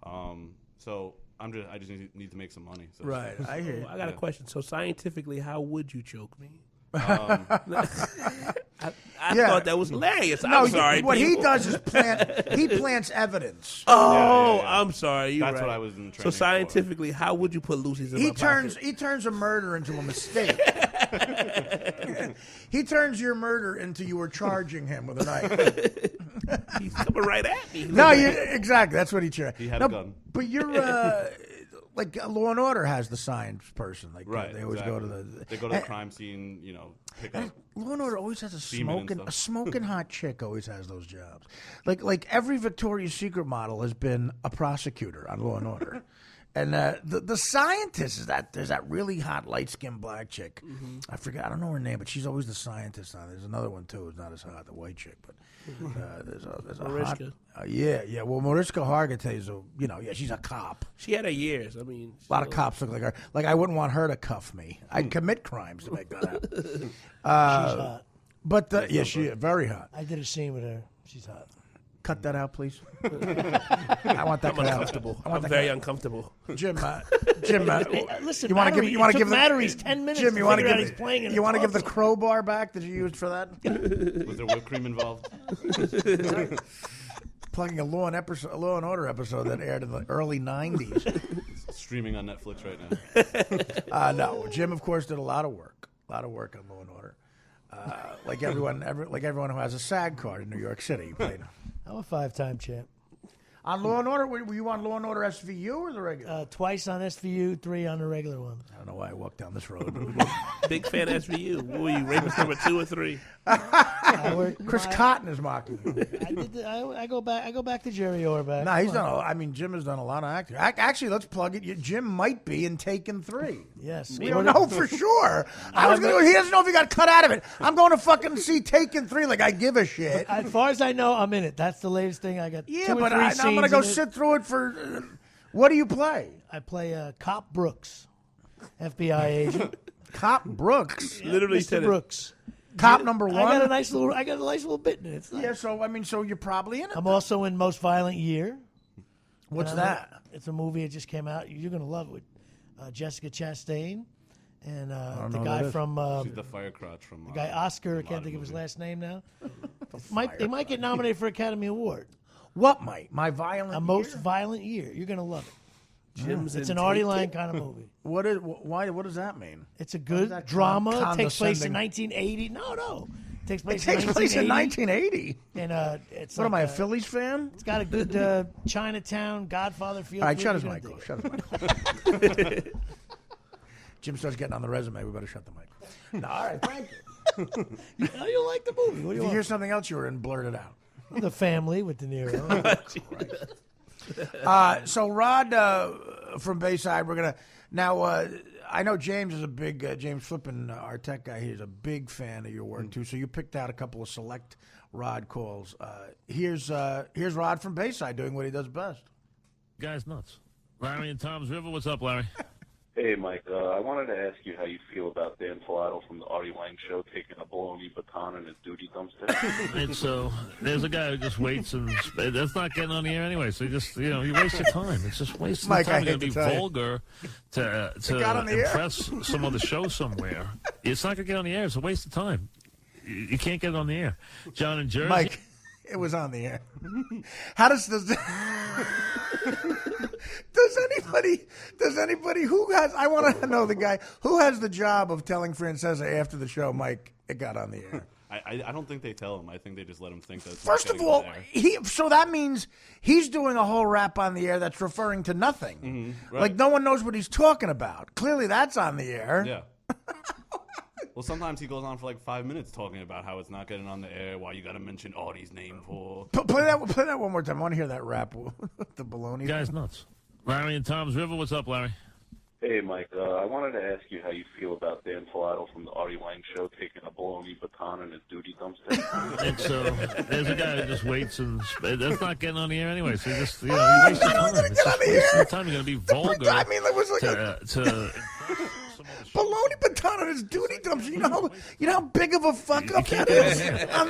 So I just need to make some money. So. Right, I hear you. I got a question. So scientifically, how would you choke me? Um, I thought that was hilarious. I'm sorry. What he does is plants evidence. Oh, yeah. I'm sorry. That's what I was in training. So scientifically, how would you put Lucy's in my pocket? He turns a murder into a mistake. He turns your murder into you were charging him with a knife. He's coming right at me. No, exactly. That's what he tried. He had a gun. But you're like Law and Order has the science person. Like right. They always exactly. go to the. They go to the crime scene. Pick up. Law and Order always has a smoking hot chick. Always has those jobs. Like every Victoria's Secret model has been a prosecutor on Law and Order. And the scientist is there's that really hot light skinned black chick. Mm-hmm. I don't know her name, but she's always the scientist on it. There's another one too. It's not as hot, the white chick, but there's a Mariska. hot. Yeah. Well, Mariska Hargitay, she's a cop. She had her years. I mean, a lot of cops look like her. Like I wouldn't want her to cuff me. I'd commit crimes to make that happen. She's hot. But she very hot. I did a scene with her. She's hot. Cut that out, please. I want that I'm uncomfortable. I'm very uncomfortable. Jim, listen, you want to give Mattery's 10 minutes. Jim, you want to give he's playing you want to give the crowbar back that you used for that? Was there whipped cream involved? Plugging a Law and Order episode that aired in the early '90s. Streaming on Netflix right now. No, Jim, of course, did a lot of work on Law and Order. Like everyone who has a SAG card in New York City. I'm a 5-time champ. On Law and Order, were you on Law and Order SVU or the regular? Twice on SVU, 3 on the regular one. I don't know why I walked down this road. Big fan of SVU. What were you, rapist number 2 or 3? Chris Cotton is mocking me. I go back to Jerry Orbach. No, he's done. Jim has done a lot of acting. Actually, let's plug it. Jim might be in Taken 3. Yes, we don't know for sure. He doesn't know if he got cut out of it. I'm going to fucking see Taken 3. Like I give a shit. As far as I know, I'm in it. That's the latest thing I got. Yeah, 2 or but 3 I'm going to go sit through it for. What do you play? I play Cop Brooks, FBI agent. Cop Brooks, literally Mr. Brooks. Cop number 1. I got a nice little bit in it. Yeah, so you're probably in it. I'm also in Most Violent Year. What's that? It's a movie that just came out. You're gonna love it. With Jessica Chastain and the guy from she's the fire crotch from the guy Oscar. I can't think of his last name now. They might get nominated for Academy Award. What might? My Violent A Most Violent Year. You're gonna love it. It's an Artie Lang kind of movie. What does that mean? It's a good drama. It takes place in 1980. No. It takes place, It takes place in 1980. 1980. And it's What like am I, a Phillies fan? It's got a good Chinatown, Godfather feel. All right, to shut it. his You're mic gonna off. dig Shut his mic off. Jim starts getting on the resume. We better shut the mic. No, all right, thank you. How do you like the movie? What do If you you hear want? something else you were in, blurt it out. The Family with De Niro. So Rod from Bayside, we're gonna now. I know James is a big James Flippin, our tech guy. He's a big fan of your work too. So you picked out a couple of select Rod calls. Here's Rod from Bayside doing what he does best. Guy's nuts. Larry and Tom's River. What's up, Larry? Hey, Mike. I wanted to ask you how you feel about Dan Filato from the Artie Lang Show taking a bologna baton in his duty dumpster. It's there's a guy who just waits, and that's not getting on the air anyway. So you waste your time. It's just wasting Mike, I time. hate You're going to to be tell you. vulgar It got on to the air? impress some other show somewhere. It's not going to get on the air. It's a waste of time. You can't get it on the air. John in Jersey. Mike, it was on the air. How does anybody who has? I want to know the guy who has the job of telling Francesa after the show, Mike, it got on the air. I don't think they tell him. I think they just let him think that. it's First not of getting all, on the air. so that means he's doing a whole rap on the air that's referring to nothing. Right. Like no one knows what he's talking about. Clearly, that's on the air. Yeah. Well, sometimes he goes on for like 5 minutes talking about how it's not getting on the air. Why you got to mention Artie's name for? Play that one more time. I want to hear that rap with the baloney. Guy's nuts. Larry and Tom's River. What's up, Larry? Hey, Mike. I wanted to ask you how you feel about Dan Filato from the Artie Lang Show taking a bologna baton in his duty dumpster. It's there's a guy who just waits, and that's not getting on the air anyway. So you waste your time. It's just wasting your time. You're going to be vulgar. I mean, there was like to baloney baton on his duty dumpster. You know how big of a fuck up that is on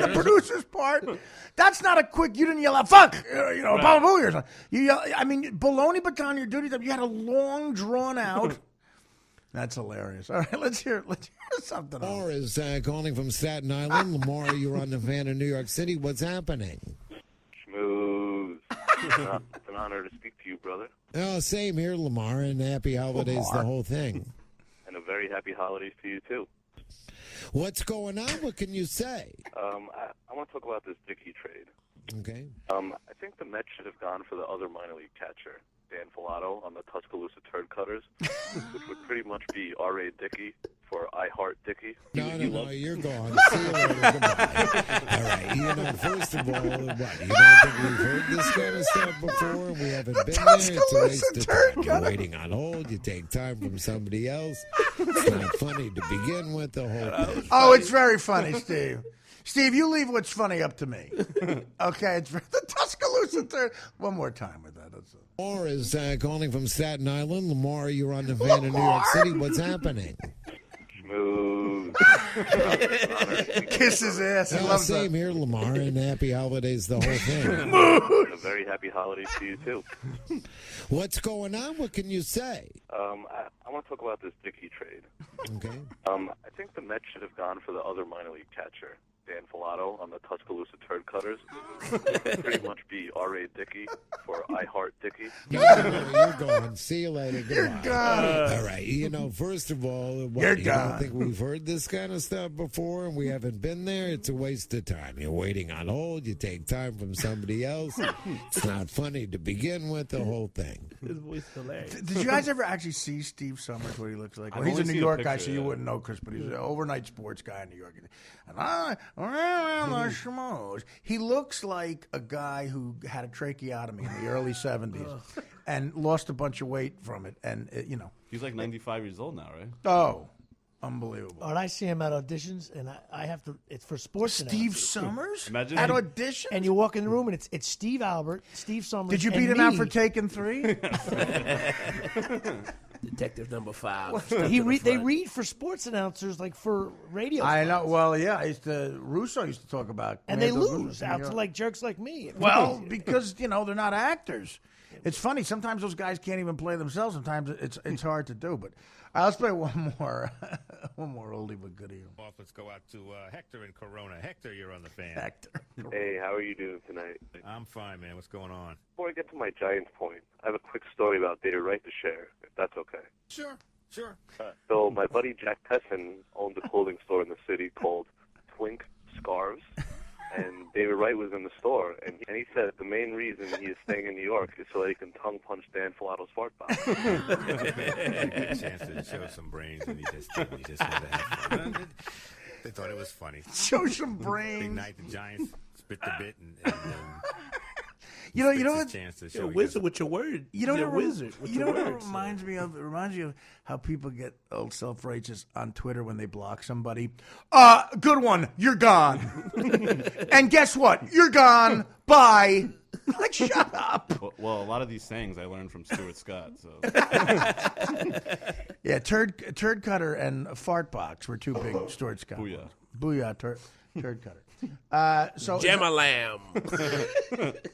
the producer's part. That's not a quick. You didn't yell out "fuck," Baba Booey or something. You yell. I mean, baloney baton on your duty dumpster. You had a long, drawn out. That's hilarious. All right, let's hear something. Lamar is calling from Staten Island. Lamar, you're on the fan of New York City. What's happening? Smooth. It's an honor to speak to you, brother. Oh, same here, Lamar, and happy holidays, the whole thing. And a very happy holidays to you, too. What's going on? What can you say? I want to talk about this Dickey trade. Okay. I think the Mets should have gone for the other minor league catcher, Dan Filato, on the Tuscaloosa Turd Cutters, which would pretty much be R.A. Dickey for I Heart Dickey. No, you're gone. See you later. Goodbye. All right. First of all, what? You don't think we've heard this kind of stuff before? We haven't been there. It's a waste of time. You're waiting on hold. You take time from somebody else. It's not funny to begin with. The whole thing. Oh, it's very funny, Steve. Steve, you leave what's funny up to me. Okay, it's the Tuscaloosa Turd. One more time with that. That's Lamar is calling from Staten Island. Lamar, you're on the van in New York City. What's happening? Smooth. Kiss his ass. He Oh, loves same that. here, Lamar, and happy holidays, the whole thing. And a very happy holidays to you, too. What's going on? What can you say? I want to talk about this Dickey trade. Okay. I think the Mets should have gone for the other minor league catcher, Dan Filato, on the Tuscaloosa Turd Cutters. Pretty much be R.A. Dickey for I Heart Dickey. No, you're gone. See you later. Goodbye. You're gone. All right. First of all, what, You're you gone. don't think we've heard this kind of stuff before and we haven't been there? It's a waste of time. You're waiting on hold. You take time from somebody else. It's not funny to begin with, the whole thing. His voice is hilarious. Did you guys ever actually see Steve Summers, what he looks like? Well, I've he's a only New seen a York guy, picture, so you yeah. wouldn't know, Chris, but he's an overnight sports guy in New York. And I around the schmoes. He looks like a guy who had a tracheotomy in the early 70s and lost a bunch of weight from it. And, He's like 95 years old now, right? Oh, unbelievable. Or I see him at auditions, and I have to. It's for sports. Steve announcers. Summers? Imagine At he- audition? And you walk in the room, and it's Steve Albert, Steve Summers. Did you and beat him out me. for Taken 3? Detective number 5. They read for sports announcers, like for radio. I know. spots. Well, yeah. Russo used to talk about. And they Commando lose in out New to York. like jerks like me. Well, because they're not actors. It's funny. Sometimes those guys can't even play themselves. Sometimes it's hard to do. But let's play one more oldie but goodie. Let's go out to Hector in Corona. Hector, you're on the fan. Hector. Hey, how are you doing tonight? I'm fine, man. What's going on? Before I get to my Giants point, I have a quick story about David Wright to share, if that's okay. Sure. So my buddy Jack Tesson owned a clothing store in the city called twink scarves. And David Wright was in the store, and he said the main reason he is staying in New York is so that he can tongue punch Dan Filato's fart box. A chance to show some brains, and he just had to have fun. They thought it was funny. Show some brains. Big night, the Giants spit the bit, and you know what? Chance to You're show a wizard with your word. You know You're a what? wizard. With You know your what it words. reminds me of? It reminds you of how people get all self-righteous on Twitter when they block somebody. Good one. You're gone. And guess what? You're gone. Bye. Like, shut up. Well, a lot of these sayings I learned from Stuart Scott. So Yeah, turd cutter and fart box were two big Stuart Scott. Booyah. Booyah, turd cutter. So Jam-a-lamb.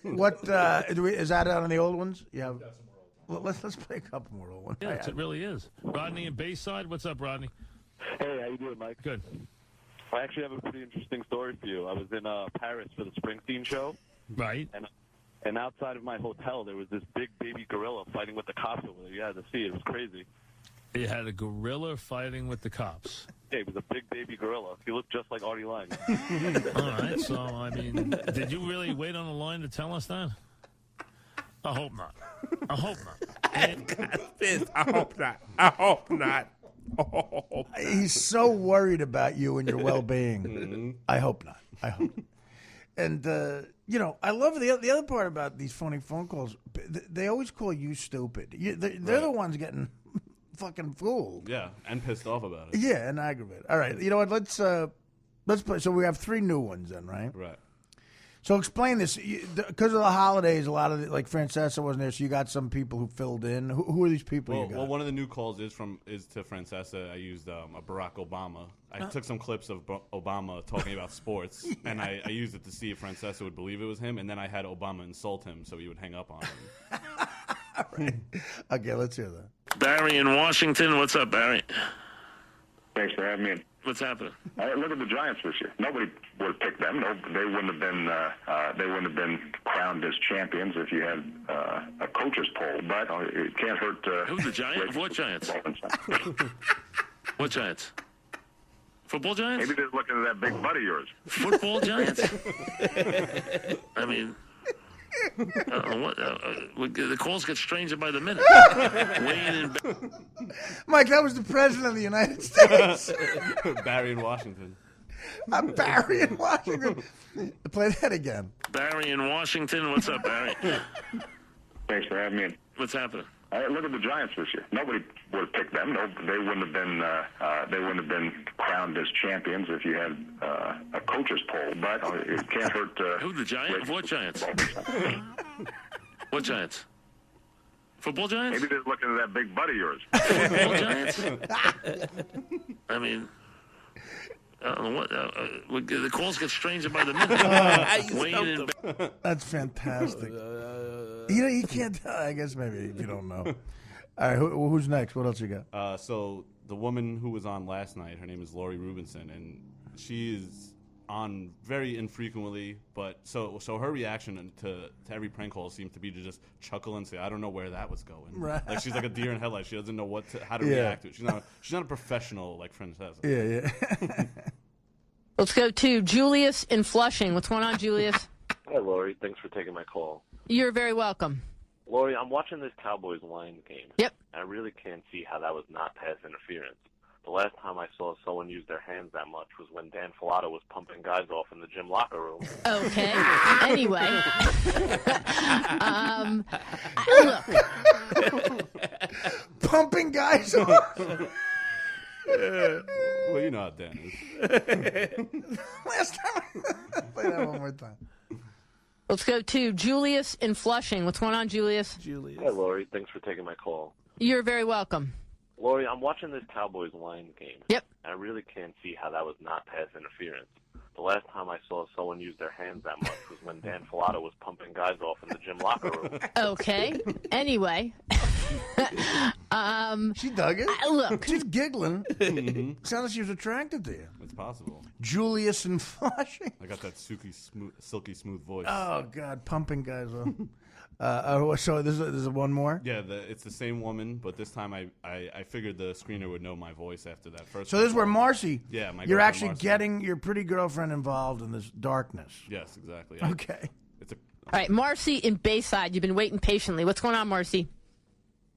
What is that out on the old ones? Yeah. Well, let's play a couple more old ones. Yes, it really is. Rodney in Bayside. What's up, Rodney? Hey, how you doing, Mike? Good. I actually have a pretty interesting story for you. I was in Paris for the Springsteen show. Right. And outside of my hotel, there was this big baby gorilla fighting with the cops over there. You had to see it. It was crazy. You had a gorilla fighting with the cops. Yeah, it was a big baby gorilla. He looked just like Artie Lang. All right, so, I mean, did you really wait on the line to tell us that? I hope not. I hope not. I hope not. I hope not. Oh. He's so worried about you and your well-being. Mm-hmm. I hope not. I hope. And I love the other part about these phony phone calls. They always call you stupid. They're the ones getting fucking fooled. yeah, and pissed off about it. Yeah, and aggravated. All right, you know what? Let's play. So we have 3 new ones then, right? Right. So explain this. Because of the holidays, a lot of like Francesca wasn't there, so you got some people who filled in. Who are these people you got? Well, one of the new calls is to Francesca. I used a Barack Obama. I took some clips of Obama talking about sports, and I used it to see if Francesca would believe it was him, and then I had Obama insult him so he would hang up on him. All right. Okay, let's hear that. Barry in Washington. What's up, Barry? Thanks for having me in. What's happening? Look at the Giants this year. Nobody would have picked them. No, they wouldn't have been crowned as champions if you had a coaches poll. But it can't hurt. Who, the Giants? What Giants? What Giants? Football Giants? Maybe they're looking at that big butt of yours. Football Giants? I mean, the calls get stranger by the minute. Wayne and Mike, that was the president of the United States. Barry in Washington. Barry in Washington. Play that again. Barry in Washington. What's up, Barry? Thanks for having me in. What's happening? Look at the Giants this year. Nobody would have picked them. No, they wouldn't have been crowned as champions if you had a coaches poll. But it can't hurt. Who, the Giants? What Giants? What Giants? Football Giants? Maybe they're looking at that big butt of yours. Football Giants? I mean, the calls get stranger by the minute. Wayne and That's fantastic. You can't tell. I guess maybe if you don't know. All right, who's next? What else you got? So the woman who was on last night, her name is Lori Rubinson, and she is on very infrequently. But so her reaction to every prank call seems to be to just chuckle and say, "I don't know where that was going." Right. Like she's like a deer in headlights. She doesn't know how to react to it. She's not a professional like Francesca. Yeah. Let's go to Julius in Flushing. What's going on, Julius? Hi, Lori. Thanks for taking my call. You're very welcome. Lori, I'm watching this Cowboys-Lions game. Yep. And I really can't see how that was not pass interference. The last time I saw someone use their hands that much was when Dan Filato was pumping guys off in the gym locker room. Okay. Anyway. Look. Pumping guys off. Well, you know how Dan is. Last time. Play that one more time. Let's go to Julius in Flushing. What's going on, Julius? Hi, Lori. Thanks for taking my call. You're very welcome. Lori, I'm watching this Cowboys-Lions game. Yep. And I really can't see how that was not pass interference. The last time I saw someone use their hands that much was when Dan Filato was pumping guys off in the gym locker room. Okay. Anyway. She dug it. Look. She's giggling. Sounds like she was attracted to you. It's possible. Julius and Flushing. I got that silky smooth voice. Oh, God. Pumping guys off. So this is one more? Yeah, it's the same woman, but this time I figured the screener would know my voice after that first. So this is where Marcy. Yeah, my you're girlfriend actually Marcy. getting your pretty girlfriend involved in this darkness. Yes, exactly. Okay. It's a All right, Marcy in Bayside. You've been waiting patiently. What's going on, Marcy?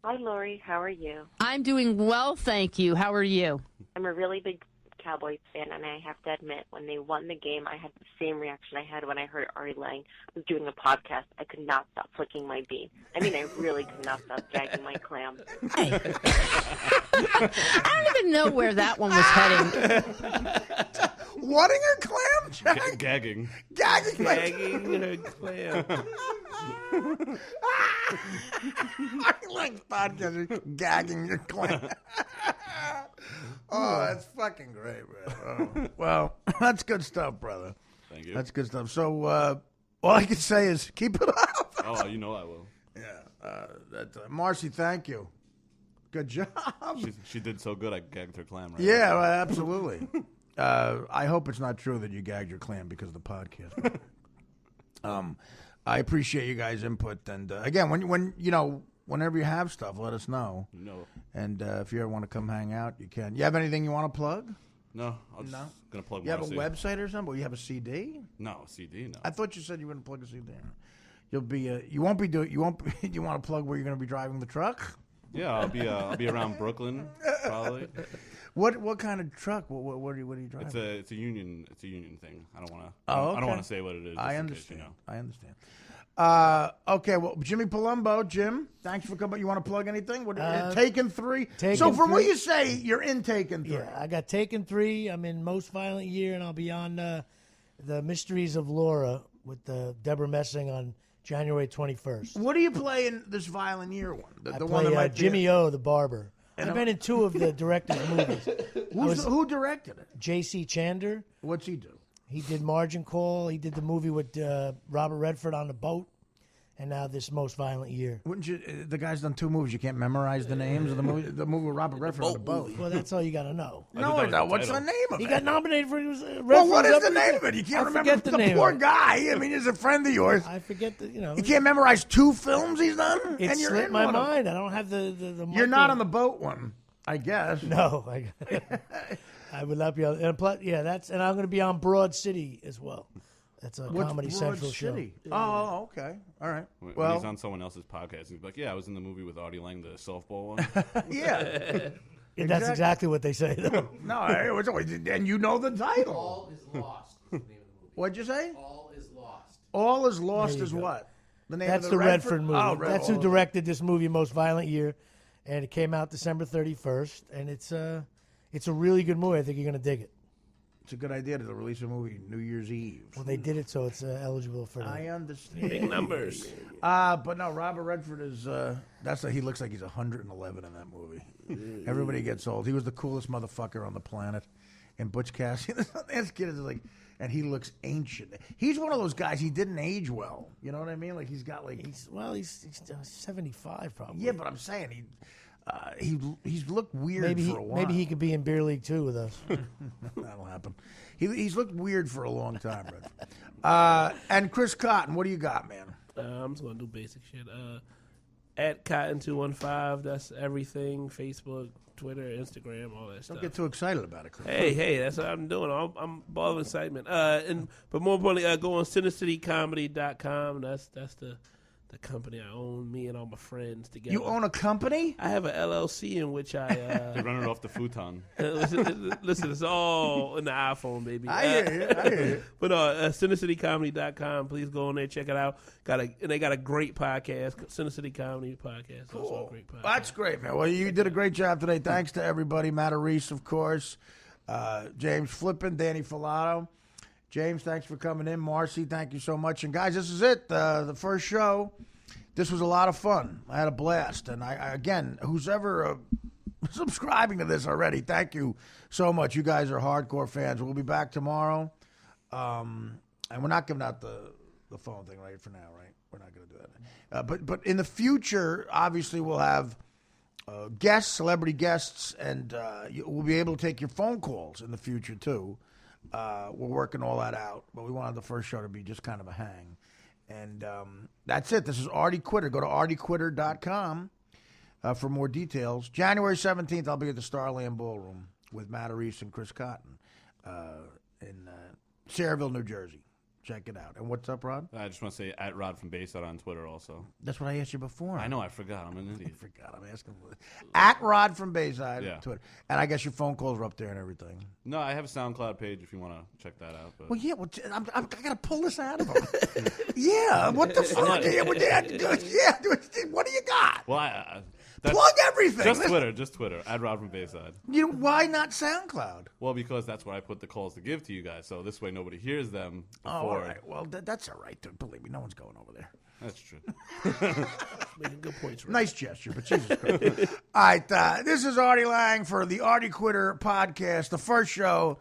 Hi, Lori. How are you? I'm doing well, thank you. How are you? I'm a really big Cowboys fan, and I have to admit, when they won the game, I had the same reaction I had when I heard Artie Lang was doing a podcast. I could not stop flicking my bean. I mean, I really could not stop gagging my clam. I don't even know where that one was heading. Wanting her clam? Gagging. Gagging her clam. I like podcasting. Gagging your clam. Oh, that's fucking great, man. Oh. Well, that's good stuff, brother. Thank you. That's good stuff. So, all I can say is keep it up. Oh, you know I will. Yeah. Marcy, thank you. Good job. She did so good, I gagged her clam. Right? Yeah, well, absolutely. I hope it's not true that you gagged your clam because of the podcast. I appreciate you guys' input, and again, when whenever you have stuff, let us know. No. And if you ever want to come hang out, you can. You have anything you want to plug? No, I'm just gonna plug. You have a Marcy. website or something? Or you have a CD? No, CD. No. I thought you said you were going to plug a CD. You'll be. You won't be doing. You won't. You want to plug where you're going to be driving the truck? Yeah, I'll be around Brooklyn probably. What kind of truck? What are you driving? It's a union thing. I don't want to. Oh, I don't okay. want to say what it is. I just understand. In case, I understand. Okay, well, Jimmy Palumbo, Jim, thanks for coming. You want to plug anything? Taken 3? So from what you say, you're in Taken 3. Yeah, I got Taken 3. I'm in Most Violent Year, and I'll be on The Mysteries of Laura with Deborah Messing on January 21st. What do you play in this Violent Year one? I The play one that might Jimmy O, the barber. And I've been in 2 of the director's movies. Who directed it? J.C. Chander. What's he do? He did Margin Call. He did the movie with Robert Redford on the boat. And now this Most Violent Year. Wouldn't you? The guy's done 2 movies. You can't memorize the names of the movie. The movie with Robert Redford on the boat. Well, that's all you got to know. No, I don't. What's the name of it? He got nominated for. Well, what is the name of it? You can't remember forget the name poor of it. guy. I mean, he's a friend of yours. I forget the. You can't memorize 2 films he's done. It and you're slipped in my one of them. mind. I don't have the. You're not on the boat one, I guess. No, I would not be on. And plus, that's and I'm going to be on Broad City as well. That's a What's Comedy Broad Central City? show. Oh, okay, all right. When Well, he's on someone else's podcast, he's like, "Yeah, I was in the movie with Artie Lang, the softball one." yeah. Yeah, that's exactly what they say, though. No, it was always, and you know the title. All is Lost. Is the name of the movie. What'd you say? All is Lost. All is Lost There you is go. what? The name That's of the Redford movie. Oh, That's who directed this movie, Most Violent Year, and it came out December 31st. And it's a really good movie. I think you're going to dig it. It's a good idea to release a movie New Year's Eve. Well, they did it so it's eligible for. I understand. Big numbers. But no, Robert Redford is. He looks like he's 111 in that movie. Everybody gets old. He was the coolest motherfucker on the planet. And Butch Cassidy, this kid is like, and he looks ancient. He's one of those guys. He didn't age well. You know what I mean? Like he's got like. He's 75 probably. Yeah, but I'm saying he's looked weird for a while. Maybe he could be in Beer League 2 with us. That'll happen. He's looked weird for a long time, Red. And Chris Cotton, what do you got, man? I'm just gonna do basic shit. At Cotton215, that's everything. Facebook, Twitter, Instagram, all that stuff. Don't get too excited about it, Chris. Hey, that's what I'm doing. I'm ball of excitement. But more importantly, go on CinecityComedy.com. That's the company I own, me and all my friends together. You own a company? I have an LLC in which I... They run it off the futon. Listen, it's all in the iPhone, baby. I hear you. But CinecityComedy.com, please go on there, check it out. And they got a great podcast, Cinecity Comedy Podcast. Cool. Also a great podcast. That's great, man. Well, you did a great job today. Thanks to everybody. Matt Reese, of course. James Flippin, Danny Filato. James, thanks for coming in. Marcy, thank you so much. And guys, this is it. The first show. This was a lot of fun. I had a blast. And I again, who's ever subscribing to this already, thank you so much. You guys are hardcore fans. We'll be back tomorrow. And we're not giving out the phone thing right for now, right? We're not going to do that. But in the future, obviously, we'll have guests, celebrity guests, and we'll be able to take your phone calls in the future, too. We're working all that out, but we wanted the first show to be just kind of a hang. And that's it. This is Artie Quitter. Go to artiequitter.com for more details. January 17th, I'll be at the Starland Ballroom with Matt Reese and Chris Cotton in Sayreville, New Jersey. Check it out. And what's up, Rod? I just want to say at Rod from Bayside on Twitter also. That's what I asked you before. I know, I forgot. I'm an idiot. I forgot. I'm asking for it. At Rod from Bayside Yeah. Twitter. And I guess your phone calls are up there and everything. No, I have a SoundCloud page if you want to check that out. But. Well, yeah. Well, I got to pull this out of him. Yeah. What the fuck? Yeah, what do you got? Well, Plug everything. Just Twitter. At Rod from Bayside. Why not SoundCloud? Well, because that's where I put the calls to give to you guys, so this way nobody hears them before. Oh, all right. Well, that's all right. Believe me, no one's going over there. That's true. Making good points. Right? Nice gesture, but Jesus Christ. All right, this is Artie Lang for the Artie Quitter podcast, the first show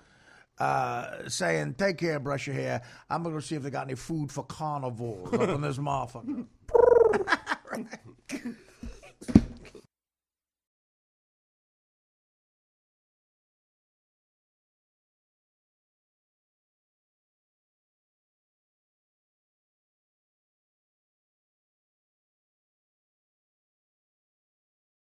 saying, take care, brush your hair. I'm going to see if they got any food for carnivores up in this motherfucker. Right.